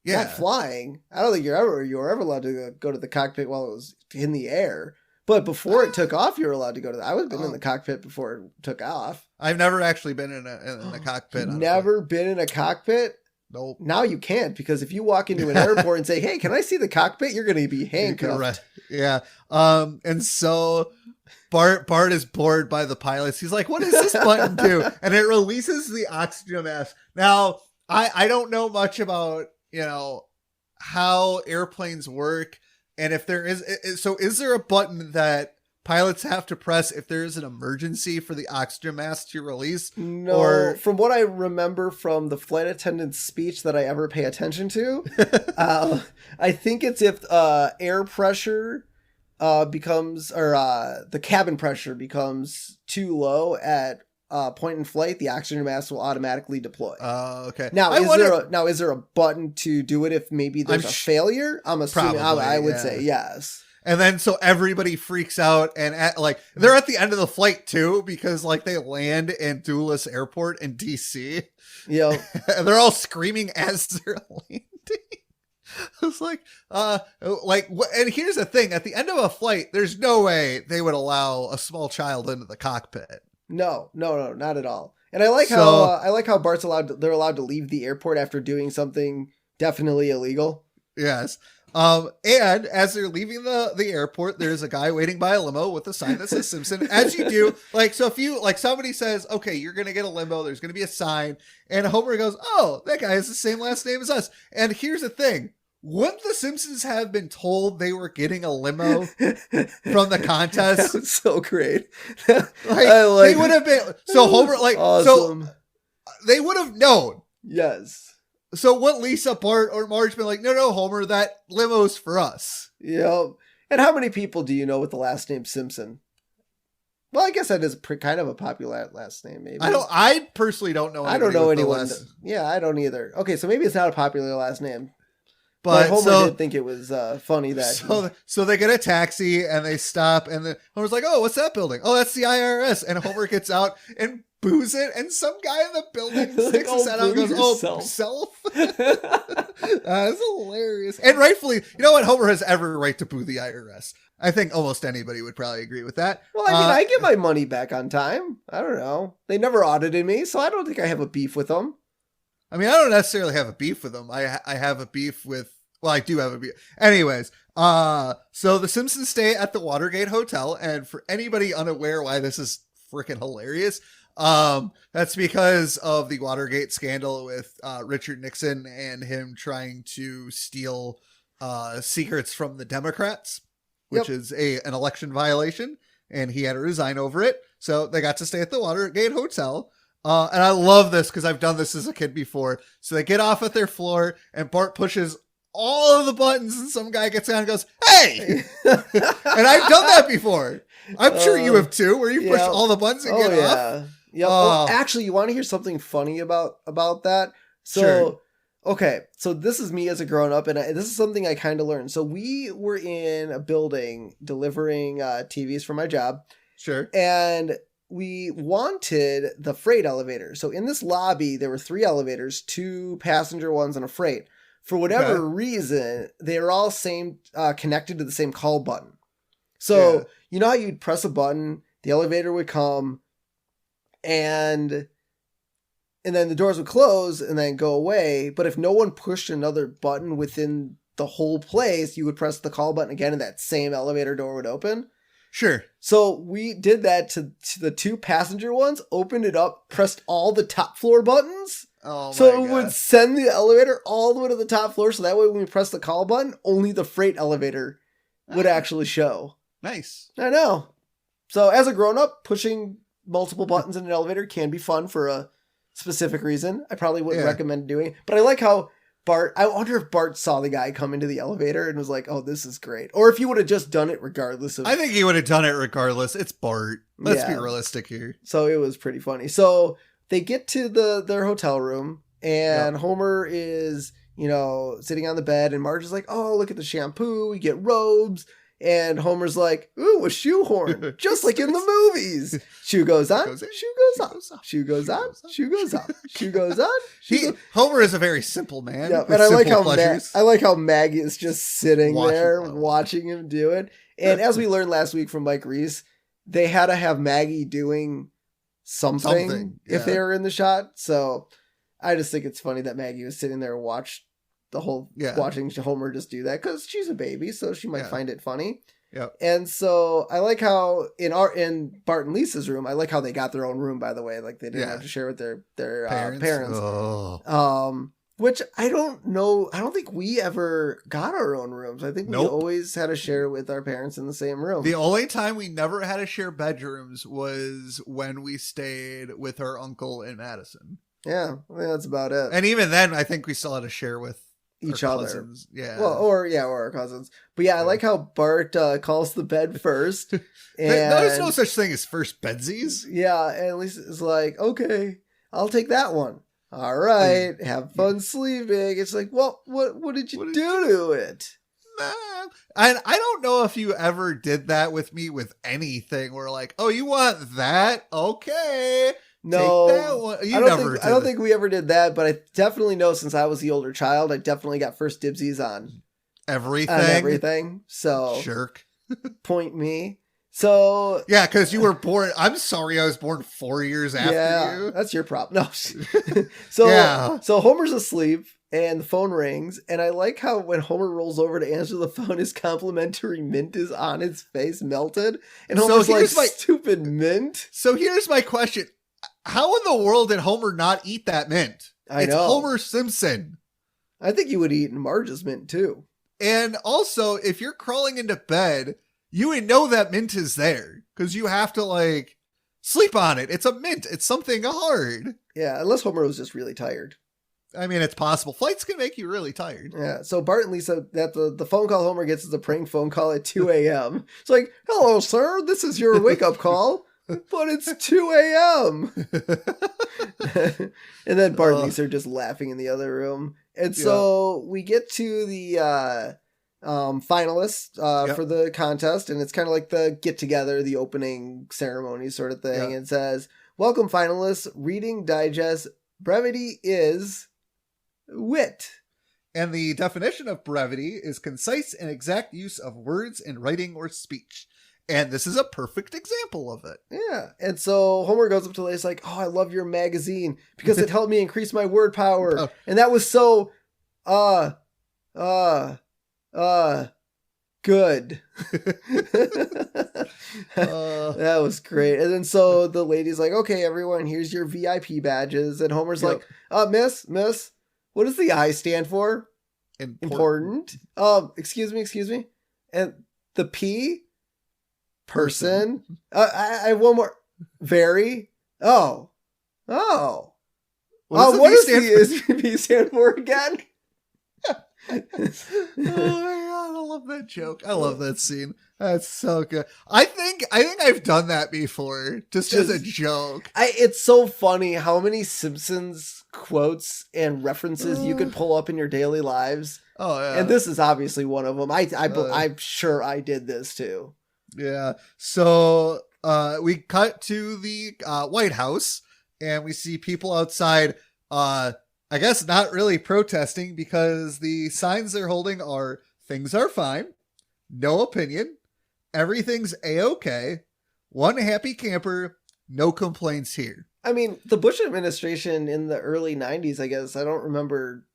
Yeah. Not flying. I don't think you were ever allowed to go to the cockpit while it was in the air. But before it took off, you were allowed to go to I was been in the cockpit before it took off. I've never actually been in a cockpit. Never been in a cockpit? Nope. Now you can't, because if you walk into an airport and say, hey, can I see the cockpit? You're going to be handcuffed. Yeah. And so Bart is bored by the pilots. He's like, what does this button do? And it releases the oxygen mask. Now, I don't know much about, how airplanes work. And if there is there a button that pilots have to press if there is an emergency for the oxygen mask to release? No, from what I remember from the flight attendant's speech that I ever pay attention to, I think it's if air pressure becomes, or the cabin pressure becomes too low at point in flight, the oxygen mask will automatically deploy. Okay. Now, is there a button to do it if maybe there's a failure? I'm assuming. Probably, I would say yes. And then so everybody freaks out, and they're at the end of the flight too, because they land in Dulles Airport in DC. Yeah. And they're all screaming as they're landing. It's and here's the thing: at the end of a flight, there's no way they would allow a small child into the cockpit. No, not at all. And I like how Bart's they're allowed to leave the airport after doing something definitely illegal. Yes. And as they're leaving the airport, there's a guy waiting by a limo with a sign that says Simpson, as you do. So if you, somebody says, okay, you're going to get a limo, there's going to be a sign, and Homer goes, oh, that guy has the same last name as us. And here's the thing. Wouldn't the Simpsons have been told they were getting a limo from the contest? That was so great. They would have been. So Homer, awesome. so they would have known. Yes. So what Lisa, Bart, or Marge been like, no, Homer, that limo's for us. Yep. And how many people do you know with the last name Simpson? Well, I guess that is kind of a popular last name, maybe. I personally don't know. I don't know anyone. Yeah, I don't either. Okay, so maybe it's not a popular last name. But Homer did think it was funny that. So they get a taxi and they stop, and Homer's like, "Oh, what's that building? Oh, that's the IRS." And Homer gets out and boos it, and some guy in the building sticks his head out and goes, "Oh, self." That's hilarious. And rightfully, you know what? Homer has every right to boo the IRS. I think almost anybody would probably agree with that. Well, I mean, I get my money back on time. I don't know. They never audited me, so I don't think I have a beef with them. I mean, I don't necessarily have a beef with them. I have a beef with. Well, I do have a beef. Anyways, so the Simpsons stay at the Watergate Hotel, and for anybody unaware why this is freaking hilarious, that's because of the Watergate scandal with Richard Nixon and him trying to steal secrets from the Democrats, which is an election violation, and he had to resign over it. So they got to stay at the Watergate Hotel. And I love this because I've done this as a kid before. So they get off at their floor, and Bart pushes all of the buttons, and some guy gets down and goes, "Hey!" And I've done that before. I'm sure you have too, where you push all the buttons and get off. Yeah. Oh, actually, you want to hear something funny about that? So, sure. Okay, so this is me as a grown-up, and this is something I kind of learned. So we were in a building delivering TVs for my job. Sure. And we wanted the freight elevator. So in this lobby, there were 3 elevators, 2 passenger ones and a freight. For whatever reason, they are all connected to the same call button. So you know how you'd press a button, the elevator would come, and then the doors would close and then go away. But if no one pushed another button within the whole place, you would press the call button again, and that same elevator door would open. Sure. So we did that to the 2 passenger ones, opened it up, pressed all the top floor buttons. Oh my so it would send the elevator all the way to the top floor. So that way when we press the call button, only the freight elevator would actually show. Nice. I know. So as a grown-up, pushing multiple buttons in an elevator can be fun for a specific reason. I probably wouldn't recommend doing it. But I like how I wonder if Bart saw the guy come into the elevator and was like, "Oh, this is great." Or if he would have just done it regardless of... I think he would have done it regardless. It's Bart. Let's be realistic here. So it was pretty funny. So they get to their hotel room, and Homer is, sitting on the bed, and Marge is like, "Oh, look at the shampoo. We get robes." And Homer's like, "Ooh, a shoehorn, just like in the movies." Shoe goes on, shoe goes off, shoe goes on, shoe goes off, shoe goes on. Homer is a very simple man. Yeah, and I like how Maggie is just sitting there watching him do it. And as we learned last week from Mike Reese, they had to have Maggie doing something if they were in the shot. So I just think it's funny that Maggie was sitting there and watching Homer just do that because she's a baby, so she might find it funny. Yep. And so I like how in Bart and Lisa's room, I like how they got their own room, by the way. Like they didn't have to share with their parents. Oh. Which I don't know. I don't think we ever got our own rooms. I think we always had to share with our parents in the same room. The only time we never had to share bedrooms was when we stayed with our uncle in Madison. Yeah, I think that's about it. And even then, I think we still had to share with each our other. Cousins. Yeah. Well, or our cousins. But I like how Bart calls the bed first. And there's no such thing as first bedsies. Yeah, and Lisa's like, "Okay, I'll take that one. All right, have fun sleeping." It's like, well, what did you do to it? And I don't know if you ever did that with me with anything where like, "Oh, you want that? Okay. No, take that one." I don't think we ever did that, but I definitely know since I was the older child, I definitely got first dibsies on everything. So jerk. Point me. So yeah, because you were born. I'm sorry, I was born 4 years after you. That's your problem. No. So Homer's asleep and the phone rings, and I like how when Homer rolls over to answer the phone, his complimentary mint is on his face, melted, and Homer's like, "Stupid mint." So here's my question: how in the world did Homer not eat that mint? It's Homer Simpson. I think you would eat Marge's mint too. And also, if you're crawling into bed, you would know that mint is there because you have to sleep on it. It's a mint. It's something hard. Yeah, unless Homer was just really tired. I mean, it's possible. Flights can make you really tired. Yeah. So Bart and Lisa, that the phone call Homer gets is a prank phone call at 2 a.m. It's like, hello, sir. This is your wake up call, but it's 2 a.m. And then Bart and Lisa are just laughing in the other room. And so we get to the finalists for the contest, and it's kind of like the get together, the opening ceremony sort of thing. It says, welcome finalists, Reading Digest, brevity is wit. And the definition of brevity is concise and exact use of words in writing or speech. And this is a perfect example of it. Yeah. And so Homer goes up to Lisa like, oh, I love your magazine because it helped me increase my word power. And that was so, good. That was great. And then so the lady's like, okay, everyone, here's your VIP badges. And Homer's like, miss, what does the I stand for? Important. Excuse me. And the P? Person. I have one more. Very. Oh. What does the V stand for again? Oh my god, I love that joke. I love that scene. That's so good. I think I've done that before, just as a joke. It's so funny how many Simpsons quotes and references you could pull up in your daily lives. Oh yeah, and this is obviously one of them. I'm sure I did this too. Yeah. So we cut to the White House, and we see people outside. I guess not really protesting because the signs they're holding are things are fine, no opinion, everything's a-okay, one happy camper, no complaints here. I mean, the Bush administration in the early 90s, I guess, I don't remember.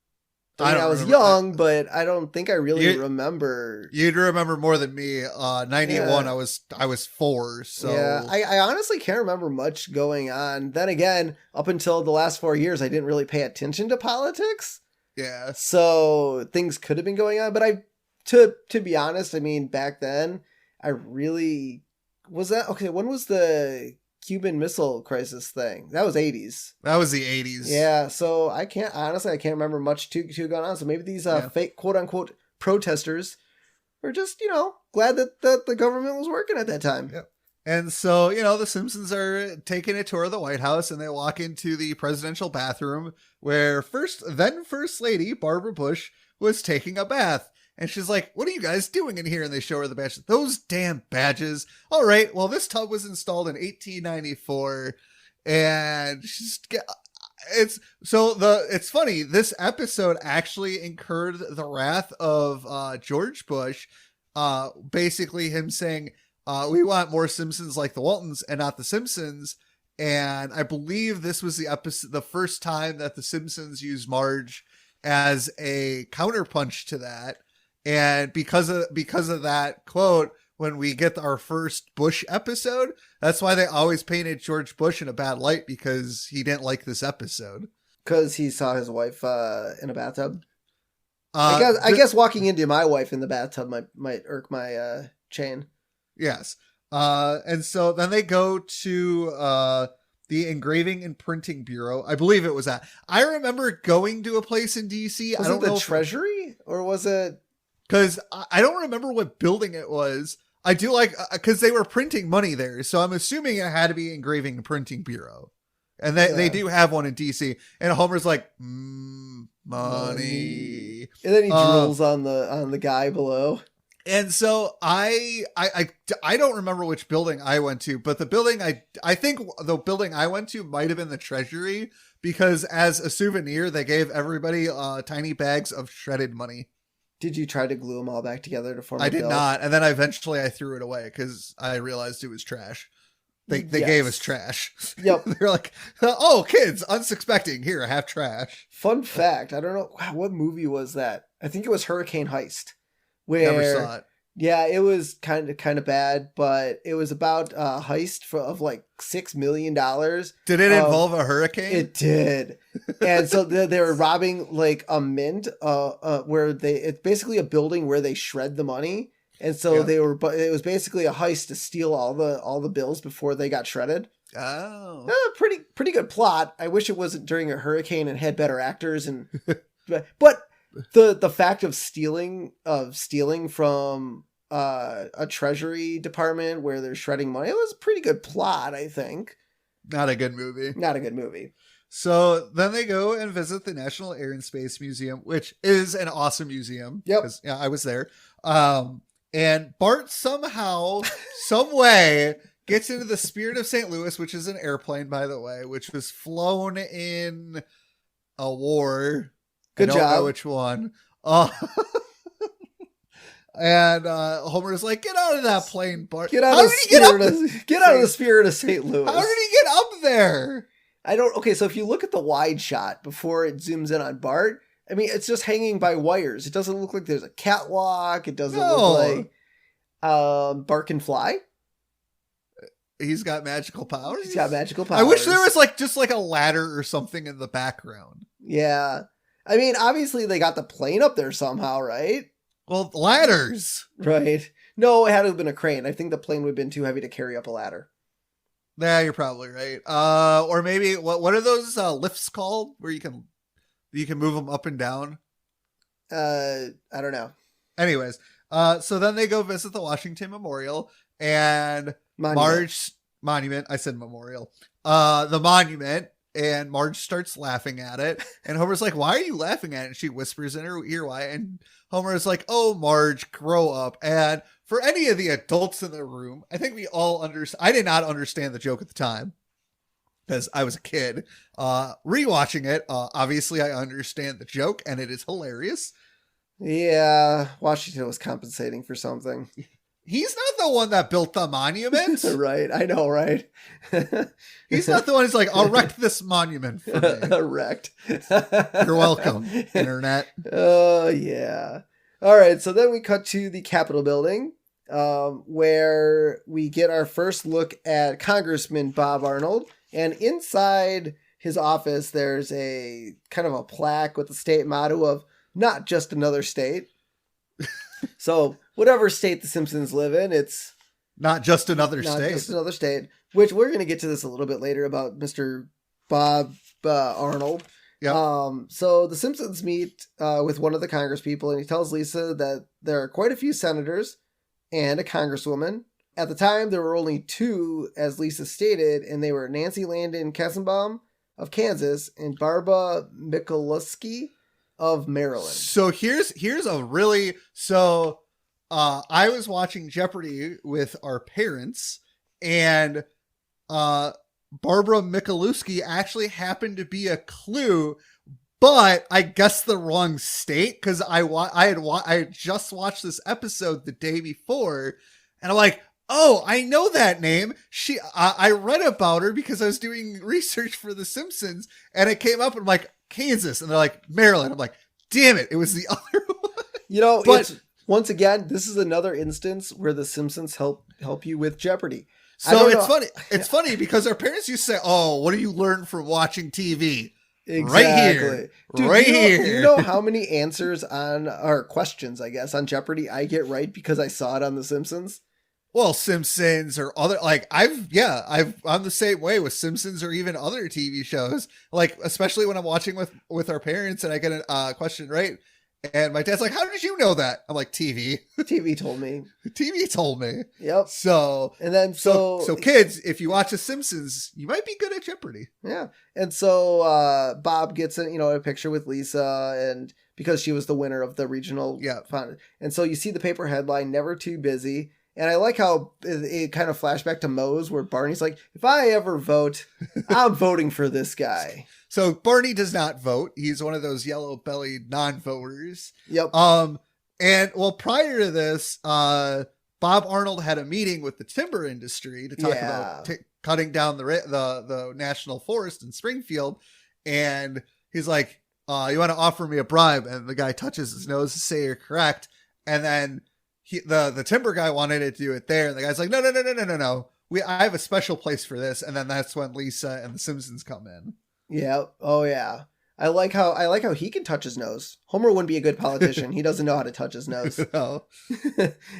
I was young, but I don't think I really remember. You'd remember more than me. 91, I was 4. So yeah, I honestly can't remember much going on. Then again, up until the last 4 years, I didn't really pay attention to politics. Yeah. So things could have been going on, but to be honest, I mean, back then, I really was that okay. When was the Cuban Missile Crisis thing? That was 80s. That was the 80s. Yeah, so I can't remember much too going on. So maybe these fake quote unquote protesters were just, glad that the government was working at that time. Yep. And so, the Simpsons are taking a tour of the White House, and they walk into the presidential bathroom where First Lady Barbara Bush was taking a bath. And she's like, what are you guys doing in here? And they show her the badges. Those damn badges. All right. Well, this tub was installed in 1894. And it's funny. This episode actually incurred the wrath of George Bush. Basically him saying, we want more Simpsons like the Waltons and not the Simpsons. And I believe this was the first time that the Simpsons used Marge as a counterpunch to that. And because of that quote, when we get our first Bush episode, that's why they always painted George Bush in a bad light, because he didn't like this episode. Because he saw his wife in a bathtub. I guess walking into my wife in the bathtub might irk my chain. Yes. And so then they go to the Engraving and Printing Bureau. I believe it was that. I remember going to a place in D.C. Was it the Treasury or was it? Because I don't remember what building it was. I do because they were printing money there. So I'm assuming it had to be Engraving and Printing Bureau. And they do have one in DC. And Homer's like, money. And then he drools on the guy below. And so I don't remember which building I went to, but the building I think the building I went to might have been the Treasury, because as a souvenir, they gave everybody tiny bags of shredded money. Did you try to glue them all back together to form a I did bill? not. And then eventually I threw it away because I realized it was trash. They gave us trash. Yep. They're like, oh, kids, unsuspecting. Here, have trash. Fun fact. I don't know. Wow, what movie was that? I think it was Hurricane Heist. Where, never saw it. Yeah, it was kind of bad, but it was about a heist of like $6 million. Did it involve a hurricane? It did. And so they were robbing like a mint, where it's basically a building where they shred the money. And so it was basically a heist to steal all the bills before they got shredded. Oh. Pretty good plot. I wish it wasn't during a hurricane and had better actors, and but the fact of stealing from a treasury department where they're shredding money, it was a pretty good plot, I think. Not a good movie. Not a good movie. So then they go and visit the National Air and Space Museum, which is an awesome museum. Yep. Yeah, I was there. And Bart somehow, some way, gets into the Spirit of St. Louis, which is an airplane, by the way, which was flown in a war. Good job. I don't know which one. And Homer's like, get out of that plane, Bart. Get out of the Spirit of St. Louis. How did he get up there? Okay, so if you look at the wide shot before it zooms in on Bart, I mean, it's just hanging by wires. It doesn't look like there's a catwalk. It doesn't look like Bart can fly. He's got magical powers. He's got magical powers. I wish there was just a ladder or something in the background. Yeah. I mean, obviously they got the plane up there somehow, right? Well, ladders. Right. No, it had to have been a crane. I think the plane would have been too heavy to carry up a ladder. Yeah, you're probably right. Or maybe what are those lifts called where you can move them up and down? I don't know. Anyways, so then they go visit the Washington Memorial and Monument. I said memorial. The monument, and Marge starts laughing at it, and Homer's like, "Why are you laughing at it?" And she whispers in her ear, "Why?" And Homer is like, "Oh, Marge, grow up." And for any of the adults in the room, I think we all understand. I did not understand the joke at the time because I was a kid. Rewatching it, obviously I understand the joke, and it is hilarious. Yeah, Washington was compensating for something. He's not the one that built the monument. Right, I know, right? He's not the one who's like, I'll wreck this monument for me. Wrecked. You're welcome, Internet. Oh, yeah. All right, so then we cut to the Capitol building, where we get our first look at Congressman Bob Arnold. And inside his office, there's a kind of a plaque with the state motto of not just another state. So whatever state the Simpsons live in, it's not just another not state. just another state, which we're going to get to this a little bit later about Mr. Bob Arnold. Yeah. So the Simpsons meet with one of the congresspeople, and he tells Lisa that there are quite a few senators and a congresswoman. At the time, there were only two, as Lisa stated, and they were Nancy Landon Kessenbaum of Kansas and Barbara Mikulicki of Maryland. So here's a really I was watching Jeopardy with our parents, and Barbara Mikulicki actually happened to be a clue, but I guessed the wrong state because I had just watched this episode the day before, and I'm like, oh, I know that name. I read about her because I was doing research for The Simpsons, and it came up, and I'm like, Kansas, and they're like, Maryland. I'm like, damn it, it was the other one. But once again, this is another instance where The Simpsons help you with Jeopardy. So it's funny. It's funny because our parents used to say, "Oh, what do you learn from watching TV?" Exactly. Right here. Dude, right here. here. You know how many answers or questions, I guess, on Jeopardy I get right because I saw it on The Simpsons? Well, Simpsons or other, I'm the same way with Simpsons or even other TV shows. Like, especially when I'm watching with our parents and I get a question right. And my dad's like, how did you know that? I'm like, TV. TV told me. TV told me. Yep. So, and then so kids, if you watch The Simpsons, you might be good at Jeopardy. Yeah. And so Bob gets a picture with Lisa, and because she was the winner of the regional fund. And so you see the paper headline, Never Too Busy. And I like how it kind of flashback to Moe's, where Barney's like, if I ever vote, I'm voting for this guy. So Barney does not vote. He's one of those yellow-bellied non-voters. Yep. And well, prior to this, Bob Arnold had a meeting with the timber industry to talk about cutting down the national forest in Springfield. And he's like, you want to offer me a bribe? And the guy touches his nose to say you're correct. And then the timber guy wanted to do it there. And the guy's like, no. I have a special place for this. And then that's when Lisa and the Simpsons come in. Yeah. Oh yeah. I like how he can touch his nose. Homer wouldn't be a good politician. He doesn't know how to touch his nose. No.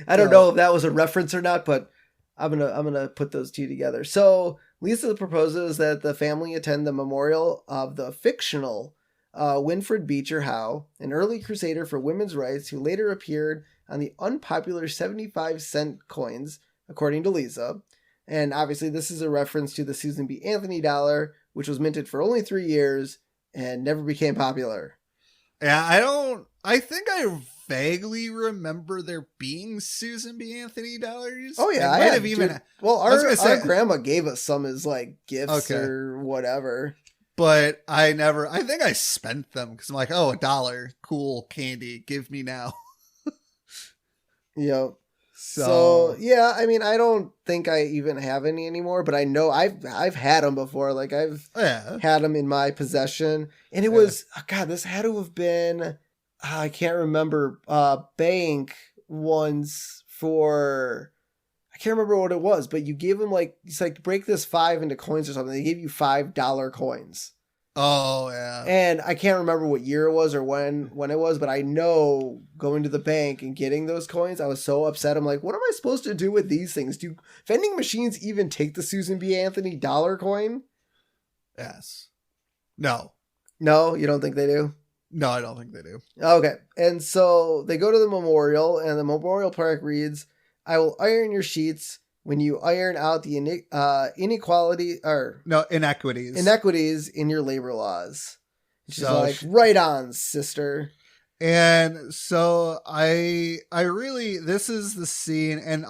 I don't know if that was a reference or not, but I'm gonna put those two together. So Lisa proposes that the family attend the memorial of the fictional Winfred Beecher Howe, an early crusader for women's rights who later appeared on the unpopular 75-cent coins, according to Lisa. And obviously this is a reference to the Susan B. Anthony dollar, which was minted for only 3 years and never became popular. Yeah, I think I vaguely remember there being Susan B. Anthony dollars. Oh yeah, I might have even. Well, our grandma gave us some as like gifts or whatever. But I think I spent them because I'm like, oh, $1, cool candy, give me now. Yep. So yeah, I mean, I don't think I even have any anymore, but I know I've had them before. Like I've had them in my possession, and it was God. This had to have been I can't remember bank ones for. I can't remember what it was, but you gave them like it's like break this 5 into coins or something. They gave you $5 coins. Oh yeah. And I can't remember what year it was or when it was, but I know going to the bank and getting those coins, I was so upset. I'm like, what am I supposed to do with these things? Do vending machines even take the Susan B. Anthony dollar coin? Yes. No. No, you don't think they do? No, I don't think they do. Okay. And so they go to the memorial, and the memorial plaque reads, I will iron your sheets when you iron out the inequities in your labor laws. She's like, right on, sister. And so I really, this is the scene, and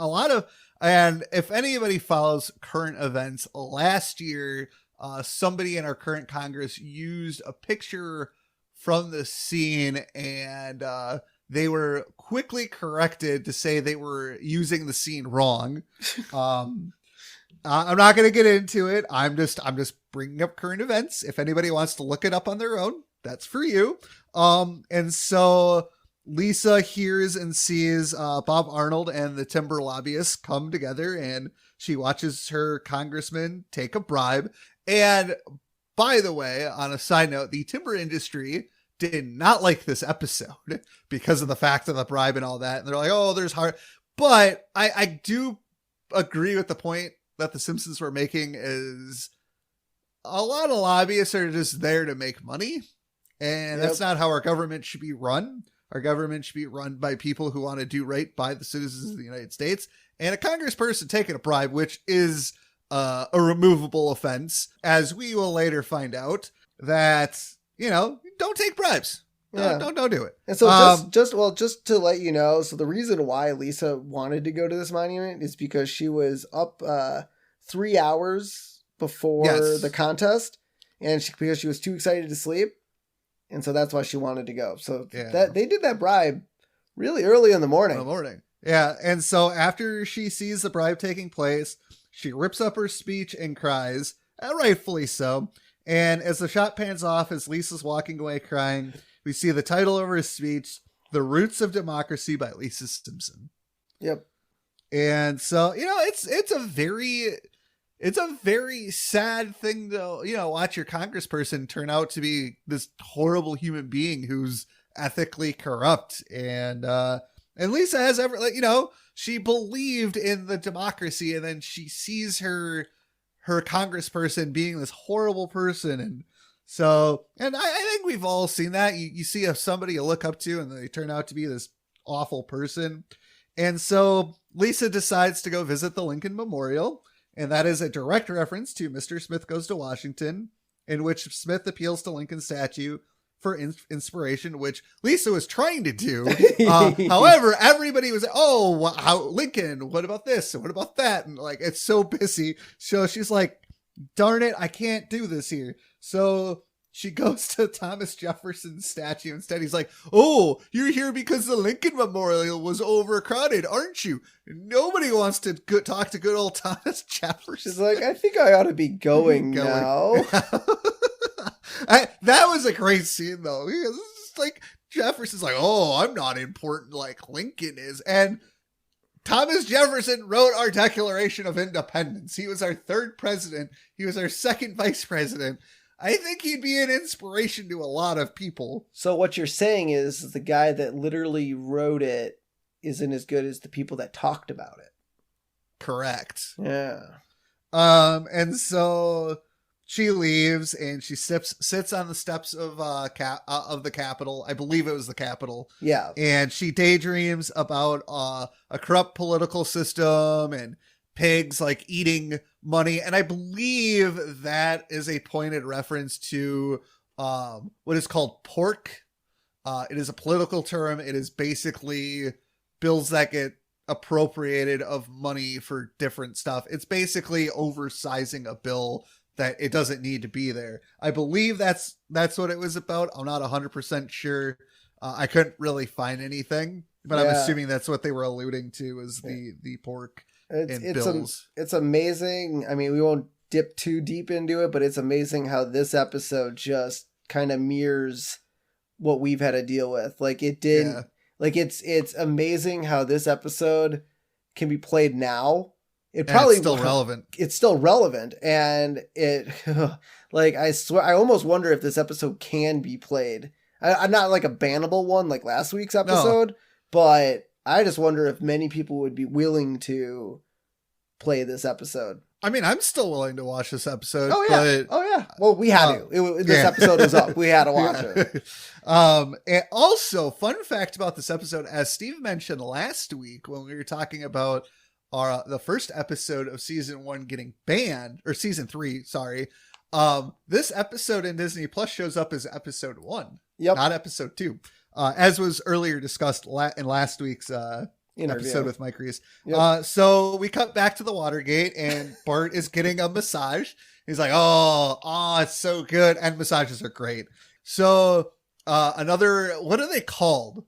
if anybody follows current events, last year, somebody in our current Congress used a picture from the scene, and they were quickly corrected to say they were using the scene wrong. I'm not going to get into it. I'm just bringing up current events. If anybody wants to look it up on their own, that's for you. And so Lisa hears and sees Bob Arnold and the timber lobbyists come together, and she watches her congressman take a bribe. And by the way, on a side note, the timber industry did not like this episode because of the fact of the bribe and all that. And they're like, oh, there's hard. But I do agree with the point that the Simpsons were making is a lot of lobbyists are just there to make money. And that's not how our government should be run. Our government should be run by people who want to do right by the citizens of the United States. And a congressperson taking a bribe, which is a removable offense, as we will later find out that, don't take bribes. Yeah. Don't do it. And so just to let you know, so the reason why Lisa wanted to go to this monument is because she was up 3 hours before the contest, and because she was too excited to sleep. And so that's why she wanted to go. So that they did that bribe really early in the morning. Yeah. And so after she sees the bribe taking place, she rips up her speech and cries, rightfully so. And as the shot pans off, as Lisa's walking away crying, we see the title of her speech, The Roots of Democracy by Lisa Simpson. Yep. And so, it's a very sad thing to, watch your congressperson turn out to be this horrible human being who's ethically corrupt. And Lisa has she believed in the democracy, and then she sees her congressperson being this horrible person. And so, and I think we've all seen that. You see somebody you look up to and they turn out to be this awful person. And so Lisa decides to go visit the Lincoln Memorial. And that is a direct reference to Mr. Smith Goes to Washington, in which Smith appeals to Lincoln's statue for inspiration, which Lisa was trying to do. However, everybody was, Lincoln, what about this? And what about that? And like, it's so busy. So she's like, darn it, I can't do this here. So she goes to Thomas Jefferson's statue instead. He's like, oh, you're here because the Lincoln Memorial was overcrowded, aren't you? Nobody wants to talk to good old Thomas Jefferson. She's like, I think I ought to be going now. That was a great scene, though. It's like Jefferson's like, oh, I'm not important like Lincoln is. And Thomas Jefferson wrote our Declaration of Independence. He was our third president. He was our second vice president. I think he'd be an inspiration to a lot of people. So what you're saying is the guy that literally wrote it isn't as good as the people that talked about it. Correct. Yeah. And so she leaves and she sits on the steps of of the Capitol. I believe it was the Capitol. Yeah. And she daydreams about a corrupt political system and pigs like eating money. And I believe that is a pointed reference to what is called pork. It is a political term. It is basically bills that get appropriated of money for different stuff. It's basically oversizing a bill that it doesn't need to be there. I believe that's what it was about. I'm not 100% sure. I couldn't really find anything, but I'm assuming that's what they were alluding to, is the pork and bills. It's amazing. I mean, we won't dip too deep into it, but it's amazing how this episode just kind of mirrors what we've had to deal with. Like it did. Yeah. Like it's amazing how this episode can be played now. It probably it's still relevant. It's still relevant, and it like I swear I almost wonder if this episode can be played. I'm not like a bannable one like last week's episode, but I just wonder if many people would be willing to play this episode. I mean, I'm still willing to watch this episode. Oh yeah, Well, we had to. This episode was up. We had to watch it. And also, fun fact about this episode, as Steve mentioned last week when we were talking about the first episode of season 1 getting banned, or season 3, sorry. This episode in Disney Plus shows up as episode 1, not episode 2, as was earlier discussed in last week's episode with Mike Reese. Yep. So we cut back to the Watergate, and Bart is getting a massage. He's like, oh, it's so good. And massages are great. So another, what are they called?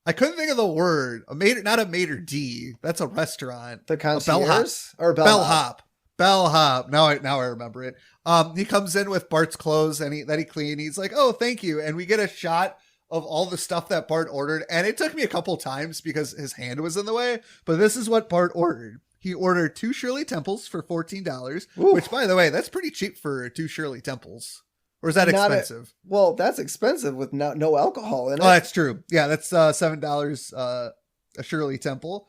I couldn't think of the word. Not a maitre d'. That's a restaurant. The concierge or bellhop. Bellhop. Now I remember it. He comes in with Bart's clothes that he cleaned. He's like, oh, thank you. And we get a shot of all the stuff that Bart ordered. And it took me a couple times because his hand was in the way. But this is what Bart ordered. He ordered 2 Shirley Temples for $14, which, by the way, that's pretty cheap for 2 Shirley Temples. Or is that expensive? Well, that's expensive with no alcohol in it. Oh, that's true. Yeah, that's $7 a Shirley Temple.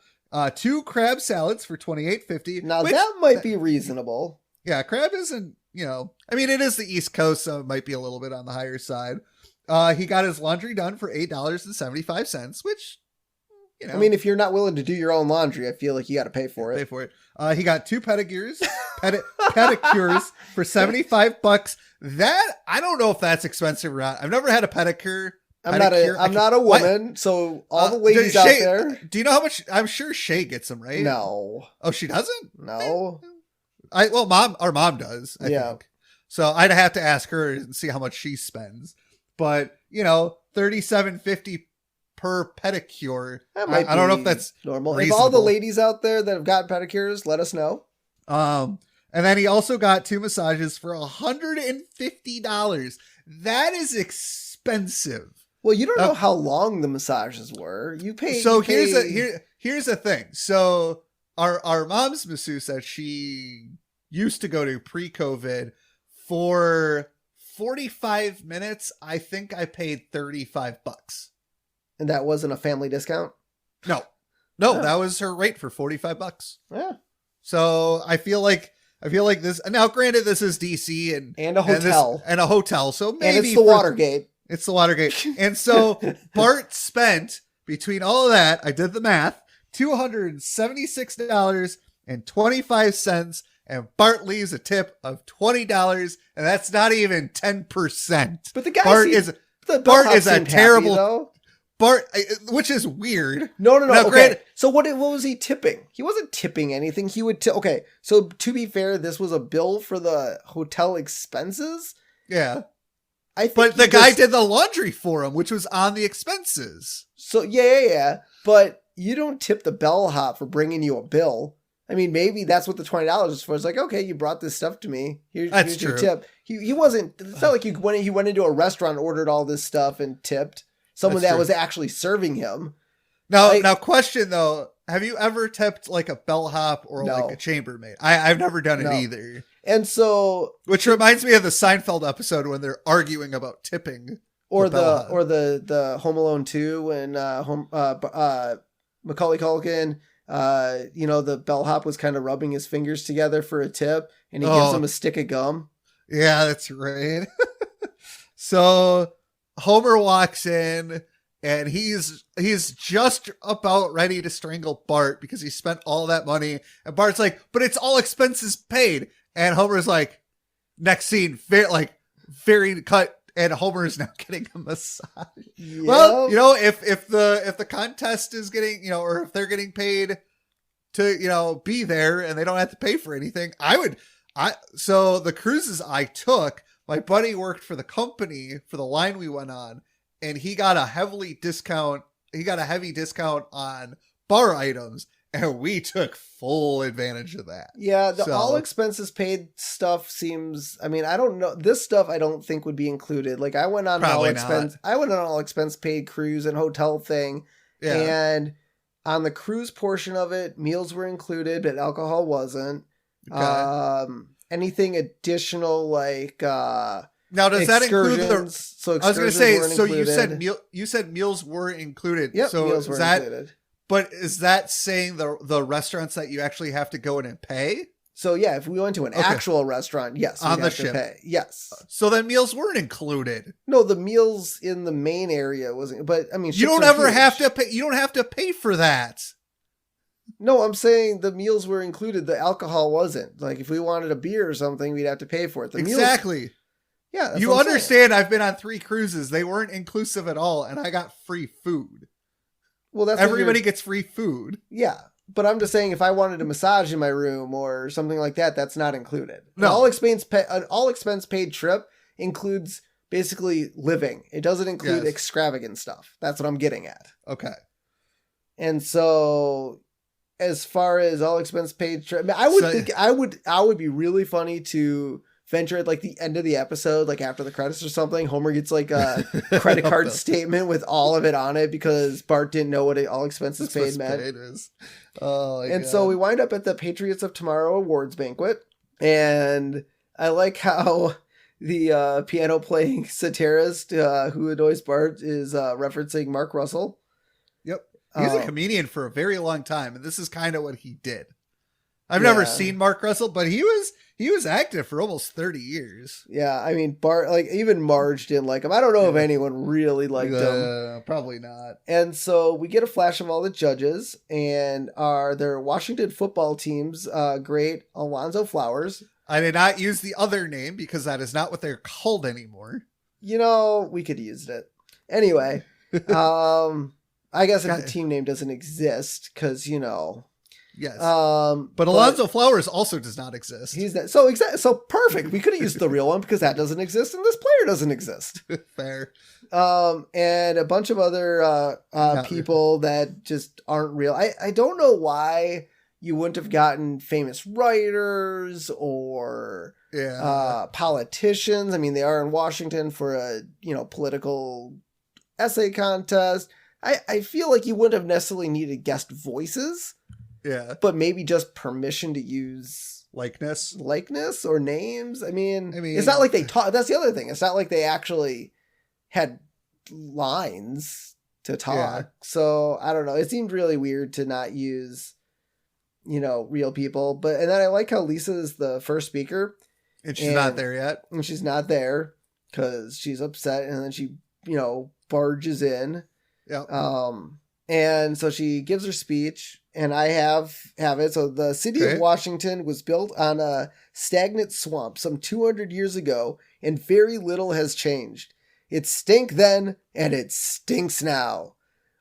2 crab salads for $28.50. Now, that might be reasonable. Yeah, crab isn't, I mean, it is the East Coast, so it might be a little bit on the higher side. He got his laundry done for $8.75, which, I mean, if you're not willing to do your own laundry, I feel like you got to pay for it. He got 2 pedicures for $75. That, I don't know if that's expensive or not. I've never had a pedicure. I'm not a woman, so all the ladies out there. Do you know how much? I'm sure Shay gets them, right? No. Oh, she doesn't? No. Our mom does, I think. So I'd have to ask her and see how much she spends. But, $37.50 per pedicure. I don't know if that's normal. Reasonable. If all the ladies out there that have gotten pedicures, let us know. And then he also got 2 massages for $150. That is expensive. Well, you don't know how long the massages were. You pay. So here's the thing. So our mom's masseuse that she used to go to pre-COVID, for 45 minutes, I think I paid $35. And that wasn't a family discount? No, that was her rate for $45. Yeah. So I feel like this, now granted this is DC and a hotel. And a hotel. So maybe. And it's the Watergate. It's the Watergate. And so Bart spent, between all of that, I did the math, $276.25. And Bart leaves a tip of $20. And that's not even 10%. But the guy Bart is a terrible. Happy, Bart, which is weird. No. Okay. So what was he tipping? He wasn't tipping anything. He would okay. So to be fair, this was a bill for the hotel expenses. Yeah. But the guy did the laundry for him, which was on the expenses. So yeah. But you don't tip the bellhop for bringing you a bill. I mean, maybe that's what the $20 is for. It's like, okay, you brought this stuff to me. Here's your tip. He wasn't. It's not like he went into a restaurant, ordered all this stuff, and tipped someone that was actually serving him. Now, question though: have you ever tipped like a bellhop or like a chambermaid? I've never done it either. And so, which reminds me of the Seinfeld episode when they're arguing about tipping, or the Home Alone 2 when Macaulay Culkin The bellhop was kind of rubbing his fingers together for a tip, and he Oh. gives him a stick of gum. Yeah, that's right. So Homer walks in and he's just about ready to strangle Bart because he spent all that money. And Bart's like, but it's all expenses paid. And Homer's like, next scene, very cut. And Homer is now getting a massage. Yep. Well, if the contest is getting, or if they're getting paid to, be there and they don't have to pay for anything, so the cruises I took, my buddy worked for the company for the line we went on, and he got a heavy discount on bar items, and we took full advantage of that. Yeah, all expenses paid stuff seems, I don't know, this stuff I don't think would be included. Like I went on an all expense paid cruise and hotel thing. Yeah. And on the cruise portion of it, meals were included, but alcohol wasn't. Okay. Anything additional like now does that include I was going to say, so you said meals were included. Yep, so meals were included. But is that saying the restaurants that you actually have to go in and pay? So yeah, if we went to an actual restaurant, yes, on the ship, pay. Yes. So then meals weren't included. No, the meals in the main area wasn't. But you don't ever have to pay. You don't have to pay for that. No, I'm saying the meals were included. The alcohol wasn't. Like if we wanted a beer or something, we'd have to pay for it. Exactly. Yeah, you understand. I've been on 3 cruises. They weren't inclusive at all, and I got free food. Well, everybody gets free food. Yeah, but I'm just saying if I wanted a massage in my room or something like that, that's not included. No, an all expense paid trip includes basically living. It doesn't include extravagant stuff. That's what I'm getting at. Okay. And so, as far as all expense paid trip, I would be really funny to venture at like the end of the episode, like after the credits or something, Homer gets like a credit card statement with all of it on it because Bart didn't know what all expenses paid meant. And so we wind up at the Patriots of Tomorrow awards banquet, and I like how the piano playing satirist who annoys Bart is referencing Mark Russell. Yep, he's a comedian for a very long time, and this is kind of what he did. I've never seen Mark Russell, but he was active for almost 30 years. Yeah, Bart, like even Marge didn't like him. I don't know if anyone really liked him. Probably not. And so we get a flash of all the judges, and their Washington football team's great Alonzo Flowers. I did not use the other name because that is not what they're called anymore. We could have used it. Anyway, I guess if the team name doesn't exist, because, Yes. But Alonzo Flowers also does not exist. He's not, so perfect. We could have used the real one because that doesn't exist and this player doesn't exist. Fair. And a bunch of other people that just aren't real. I don't know why you wouldn't have gotten famous writers or politicians. They are in Washington for a political essay contest. I feel like you wouldn't have necessarily needed guest voices. Yeah. But maybe just permission to use likeness or names. It's not like they talk. That's the other thing. It's not like they actually had lines to talk. Yeah. So I don't know. It seemed really weird to not use, real people. And then I like how Lisa is the first speaker. And she's not there yet. And she's not there because she's upset. And then she, barges in. Yeah. And so she gives her speech, and I have it. So the city of Washington was built on a stagnant swamp some 200 years ago, and very little has changed. It stank then, and it stinks now.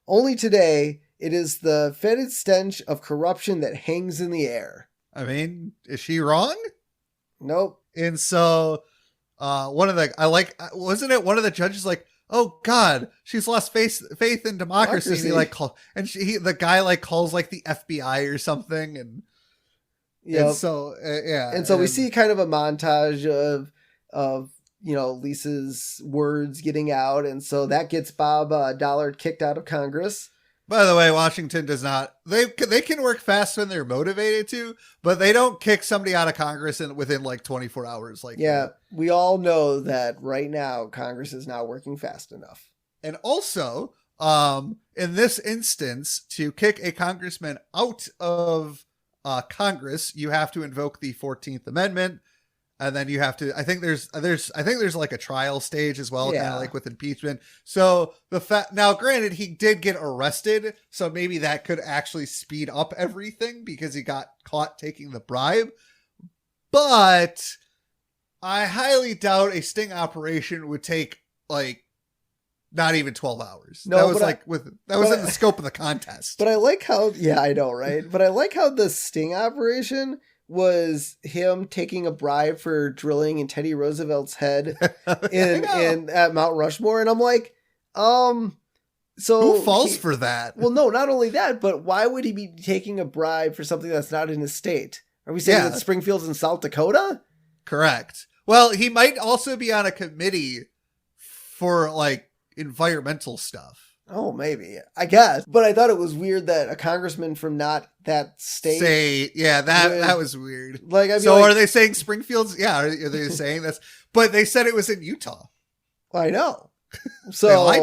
Only today, it is the fetid stench of corruption that hangs in the air. Is she wrong? Nope. And so, wasn't it one of the judges like, oh God, she's lost faith in democracy. And the guy calls the FBI or something. And so, And so we see kind of a montage of Lisa's words getting out. And so that gets Bob Dollard kicked out of Congress. By the way, Washington does not, they can work fast when they're motivated to, but they don't kick somebody out of Congress within 24 hours. We all know that right now Congress is not working fast enough. And also, In this instance, to kick a congressman out of Congress, you have to invoke the 14th Amendment. And then you have to, I think there's like a trial stage as well, kind of like with impeachment. So now granted, he did get arrested. So maybe that could actually speed up everything because he got caught taking the bribe. But I highly doubt a sting operation would take like not even 12 hours. No, that was in the scope of the contest. But I like how, yeah, I know, right? But I like how the sting operation was him taking a bribe for drilling in Teddy Roosevelt's head in at Mount Rushmore, and I'm like, so who falls for that? Well, no, not only that, but why would he be taking a bribe for something that's not in his state? Are we saying that Springfield's in South Dakota? Correct. Well, he might also be on a committee for like environmental stuff. Oh, maybe. I guess. But I thought it was weird that a congressman from not that state... that was weird. Like, are they saying Springfield's... Yeah, are they saying that's... But they said it was in Utah. I know. So, I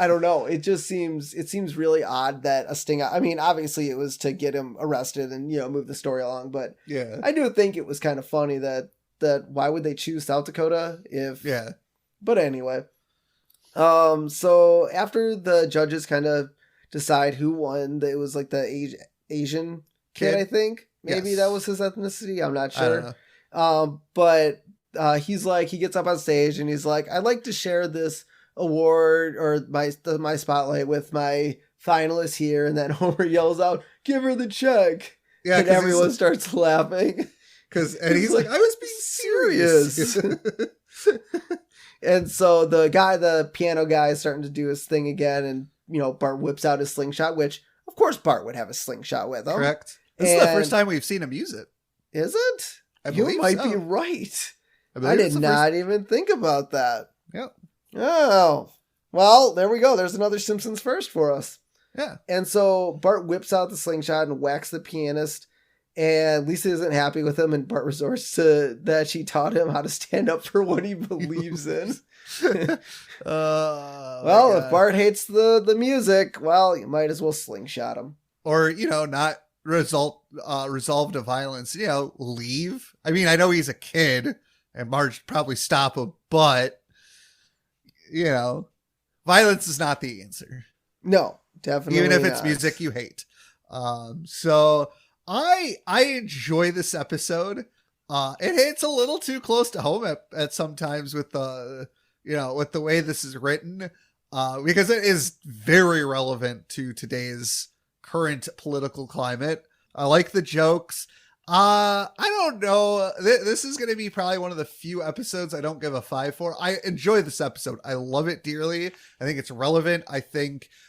don't know. It just seems really odd that a sting... I mean, obviously it was to get him arrested and, move the story along. But yeah, I do think it was kind of funny that why would they choose South Dakota if... Yeah. But anyway... So after the judges kind of decide who won, it was like the Asian kid, I think. Maybe that was his ethnicity. I'm not sure. But he's like, he gets up on stage and he's like, I'd like to share this award or my spotlight with my finalists here. And then Homer yells out, give her the check. Yeah, and everyone starts laughing. And he's like, I was being serious. And so the piano guy is starting to do his thing again. And, Bart whips out his slingshot, which, of course, Bart would have a slingshot with him. Correct. This is the first time we've seen him use it. Is it? You might be right. I did not even think about that. Yep. Oh. Well, there we go. There's another Simpsons first for us. Yeah. And so Bart whips out the slingshot and whacks the pianist. And Lisa isn't happy with him, and Bart resorts to that she taught him how to stand up for what he believes in. Well, if Bart hates the music, well, you might as well slingshot him. Or, not resolve to violence, leave. I mean, I know he's a kid, and Marge probably stop him, but, violence is not the answer. No, definitely even if not. it's music you hate. So... I enjoy this episode. It hits a little too close to home at sometimes with the with the way this is written, because it is very relevant to today's current political climate. I like the jokes. I don't know. This is going to be probably one of the few episodes I don't give a 5 for. I enjoy this episode. I love it dearly. I think it's relevant.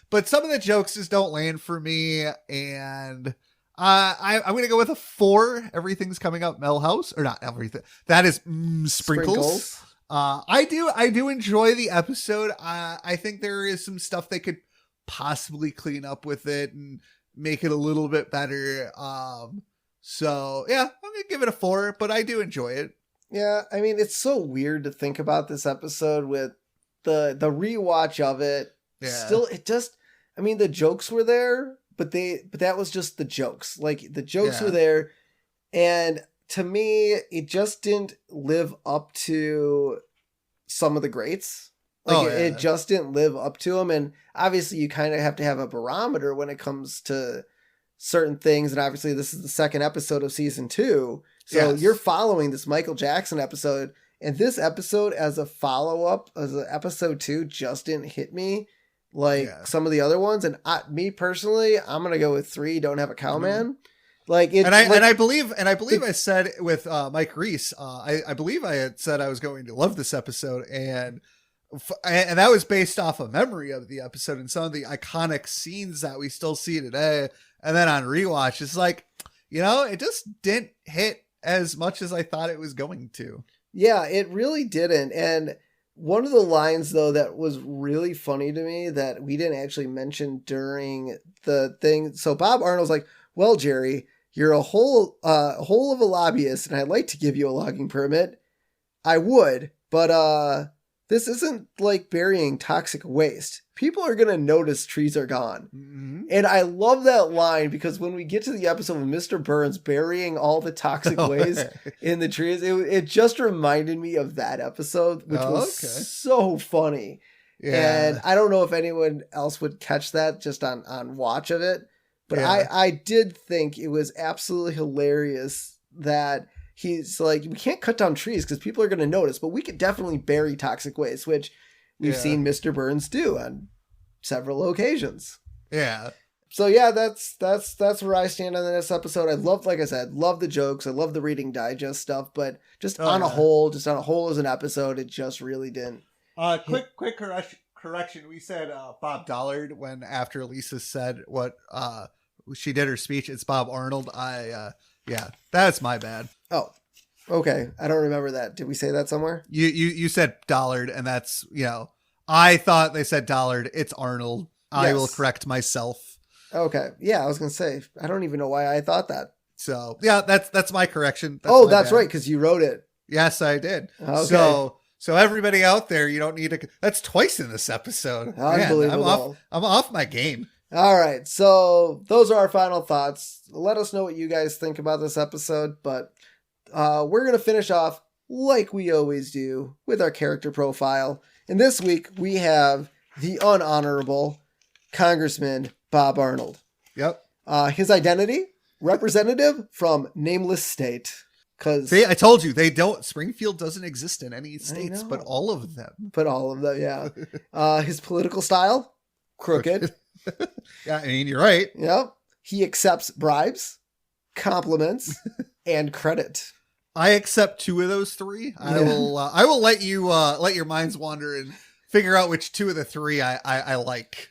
But some of the jokes just don't land for me, and I'm going to go with a 4. Everything's coming up Millhouse, or not everything. That is Sprinkles. I do enjoy the episode. I think there is some stuff they could possibly clean up with it and make it a little bit better. So yeah, I'm going to give it a 4, but I do enjoy it. Yeah. I mean, it's so weird to think about this episode with the rewatch of it. Yeah. Still, the jokes were there. But that was just the jokes. Like, the jokes were there, and to me, it just didn't live up to some of the greats. Like, it just didn't live up to them, and obviously you kind of have to have a barometer when it comes to certain things, and obviously this is the second episode of season 2, so you're following this Michael Jackson episode, and this episode as a follow-up, as an episode 2, just didn't hit me like some of the other ones, and me personally, I'm gonna go with 3. Don't have a cowman. Like it, I believe I said with Mike Reese, I believe I had said I was going to love this episode, and that was based off a memory of the episode and some of the iconic scenes that we still see today. And then on rewatch, it's like, it just didn't hit as much as I thought it was going to. Yeah, it really didn't, and. One of the lines, though, that was really funny to me that we didn't actually mention during the thing. So Bob Arnold's like, well, Jerry, you're a whole of a lobbyist, and I'd like to give you a logging permit. I would, but this isn't like burying toxic waste. People are going to notice trees are gone. Mm-hmm. And I love that line because when we get to the episode of Mr. Burns burying all the toxic waste in the trees, it just reminded me of that episode, which was so funny. Yeah. And I don't know if anyone else would catch that just on watch of it. But I did think it was absolutely hilarious that he's like, we can't cut down trees because people are going to notice, but we could definitely bury toxic waste, which we've seen Mr. Burns do on several occasions. Yeah. So yeah, that's where I stand on this episode. I love, like I said, love the jokes. I love the Reading Digest stuff, but just on a whole as an episode, it just really didn't. Quick correction. We said Bob Dollard when after Lisa said what she did her speech. It's Bob Arnold. Yeah, that's my bad. Oh, okay. I don't remember that. Did we say that somewhere? You said Dollard, and that's, I thought they said Dollard. It's Arnold. I will correct myself. Okay. Yeah, I was going to say, I don't even know why I thought that. So, yeah, that's my correction. That's right, because you wrote it. Yes, I did. Okay. So everybody out there, you don't need to... That's twice in this episode. Unbelievable. Man, I'm off my game. All right, so those are our final thoughts. Let us know what you guys think about this episode, but we're going to finish off like we always do with our character profile. And this week, we have the unhonorable Congressman Bob Arnold. Yep. His identity, representative from nameless state. See, I told you, Springfield doesn't exist in any states, but all of them. Yeah. His political style, crooked. Yeah, I mean, you're right. Yep. He accepts bribes, compliments, and credit. I accept 2 of those 3. I will let you let your minds wander and figure out which 2 of the 3 I like.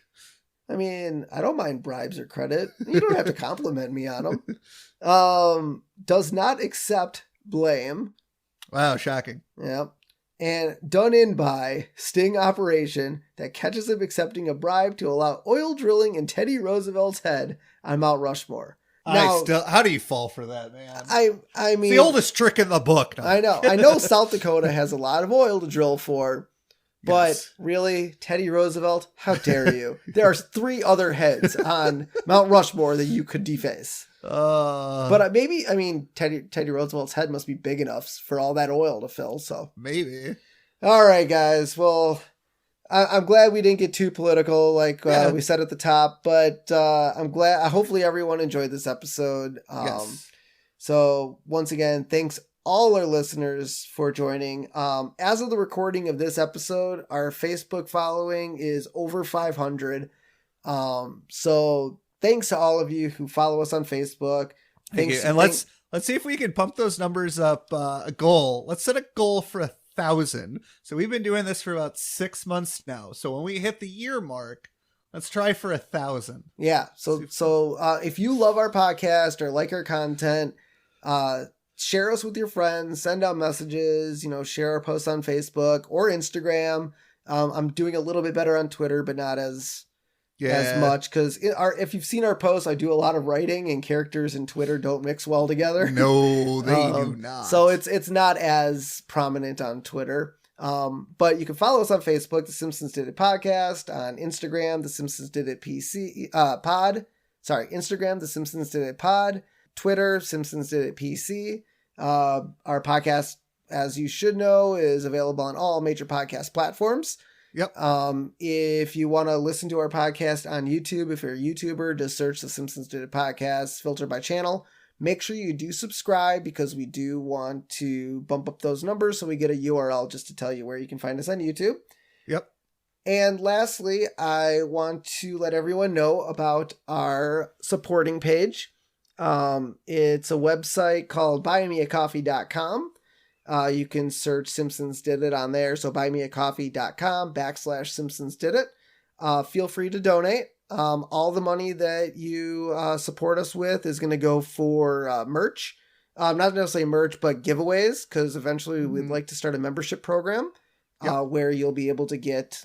I mean, I don't mind bribes or credit. You don't have to compliment me on them. Does not accept blame. Wow, shocking. Yep. And done in by sting operation that catches him accepting a bribe to allow oil drilling in Teddy Roosevelt's head on Mount Rushmore. Now, how do you fall for that, man? I mean, it's the oldest trick in the book. No. I know South Dakota has a lot of oil to drill for, but really, Teddy Roosevelt, how dare you? There are 3 other heads on Mount Rushmore that you could deface. But maybe, I mean, Teddy Roosevelt's head must be big enough for all that oil to fill. So maybe. All right, guys. Well, I'm glad we didn't get too political, like we said at the top. But I'm glad. Hopefully, everyone enjoyed this episode. Yes. So once again, thanks all our listeners for joining. As of the recording of this episode, our Facebook following is over 500. So thanks to all of you who follow us on Facebook. Thank you. And let's see if we can pump those numbers up. A goal. Let's set a goal for 1,000. So we've been doing this for about 6 months now. So when we hit the year mark, let's try for 1,000. Yeah. So if you love our podcast or like our content, share us with your friends, send out messages, share our posts on Facebook or Instagram. I'm doing a little bit better on Twitter, but not as much, because if you've seen our posts, I do a lot of writing, and characters and Twitter don't mix well together. No, they do not. So it's not as prominent on Twitter. But you can follow us on Facebook, The Simpsons Did It Podcast, on Instagram, The Simpsons Did It Pod. Sorry, Instagram, The Simpsons Did It Pod, Twitter, Simpsons Did It PC. Our podcast, as you should know, is available on all major podcast platforms. Yep. If you want to listen to our podcast on YouTube, if you're a YouTuber, just search The Simpsons Did It Podcast, filter by channel. Make sure you do subscribe, because we do want to bump up those numbers so we get a URL just to tell you where you can find us on YouTube. Yep. And lastly, I want to let everyone know about our supporting page. It's a website called buymeacoffee.com. You can search Simpsons Did It on there. So buymeacoffee.com/Simpsons Did It. Feel free to donate. All the money that you support us with is going to go for merch. Not necessarily merch, but giveaways, because eventually we'd like to start a membership program where you'll be able to get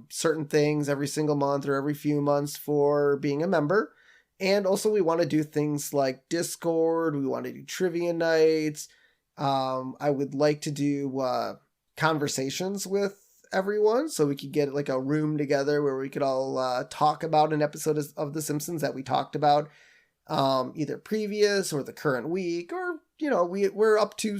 certain things every single month or every few months for being a member. And also we want to do things like Discord. We want to do trivia nights. I would like to do conversations with everyone so we could get like a room together where we could all talk about an episode of The Simpsons that we talked about, either previous or the current week, or, you know, we're up to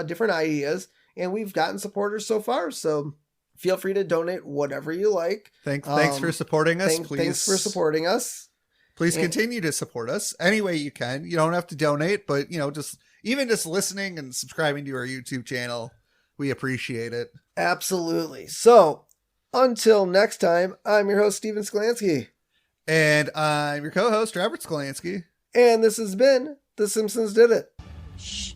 different ideas, and we've gotten supporters so far. So feel free to donate whatever you like. Thanks for supporting us. Thanks for supporting us. Please continue to support us any way you can. You don't have to donate, but, you know, just listening and subscribing to our YouTube channel, we appreciate it. Absolutely. So until next time, I'm your host, Steven Sklansky. And I'm your co-host, Robert Skolansky. And this has been The Simpsons Did It. Shh.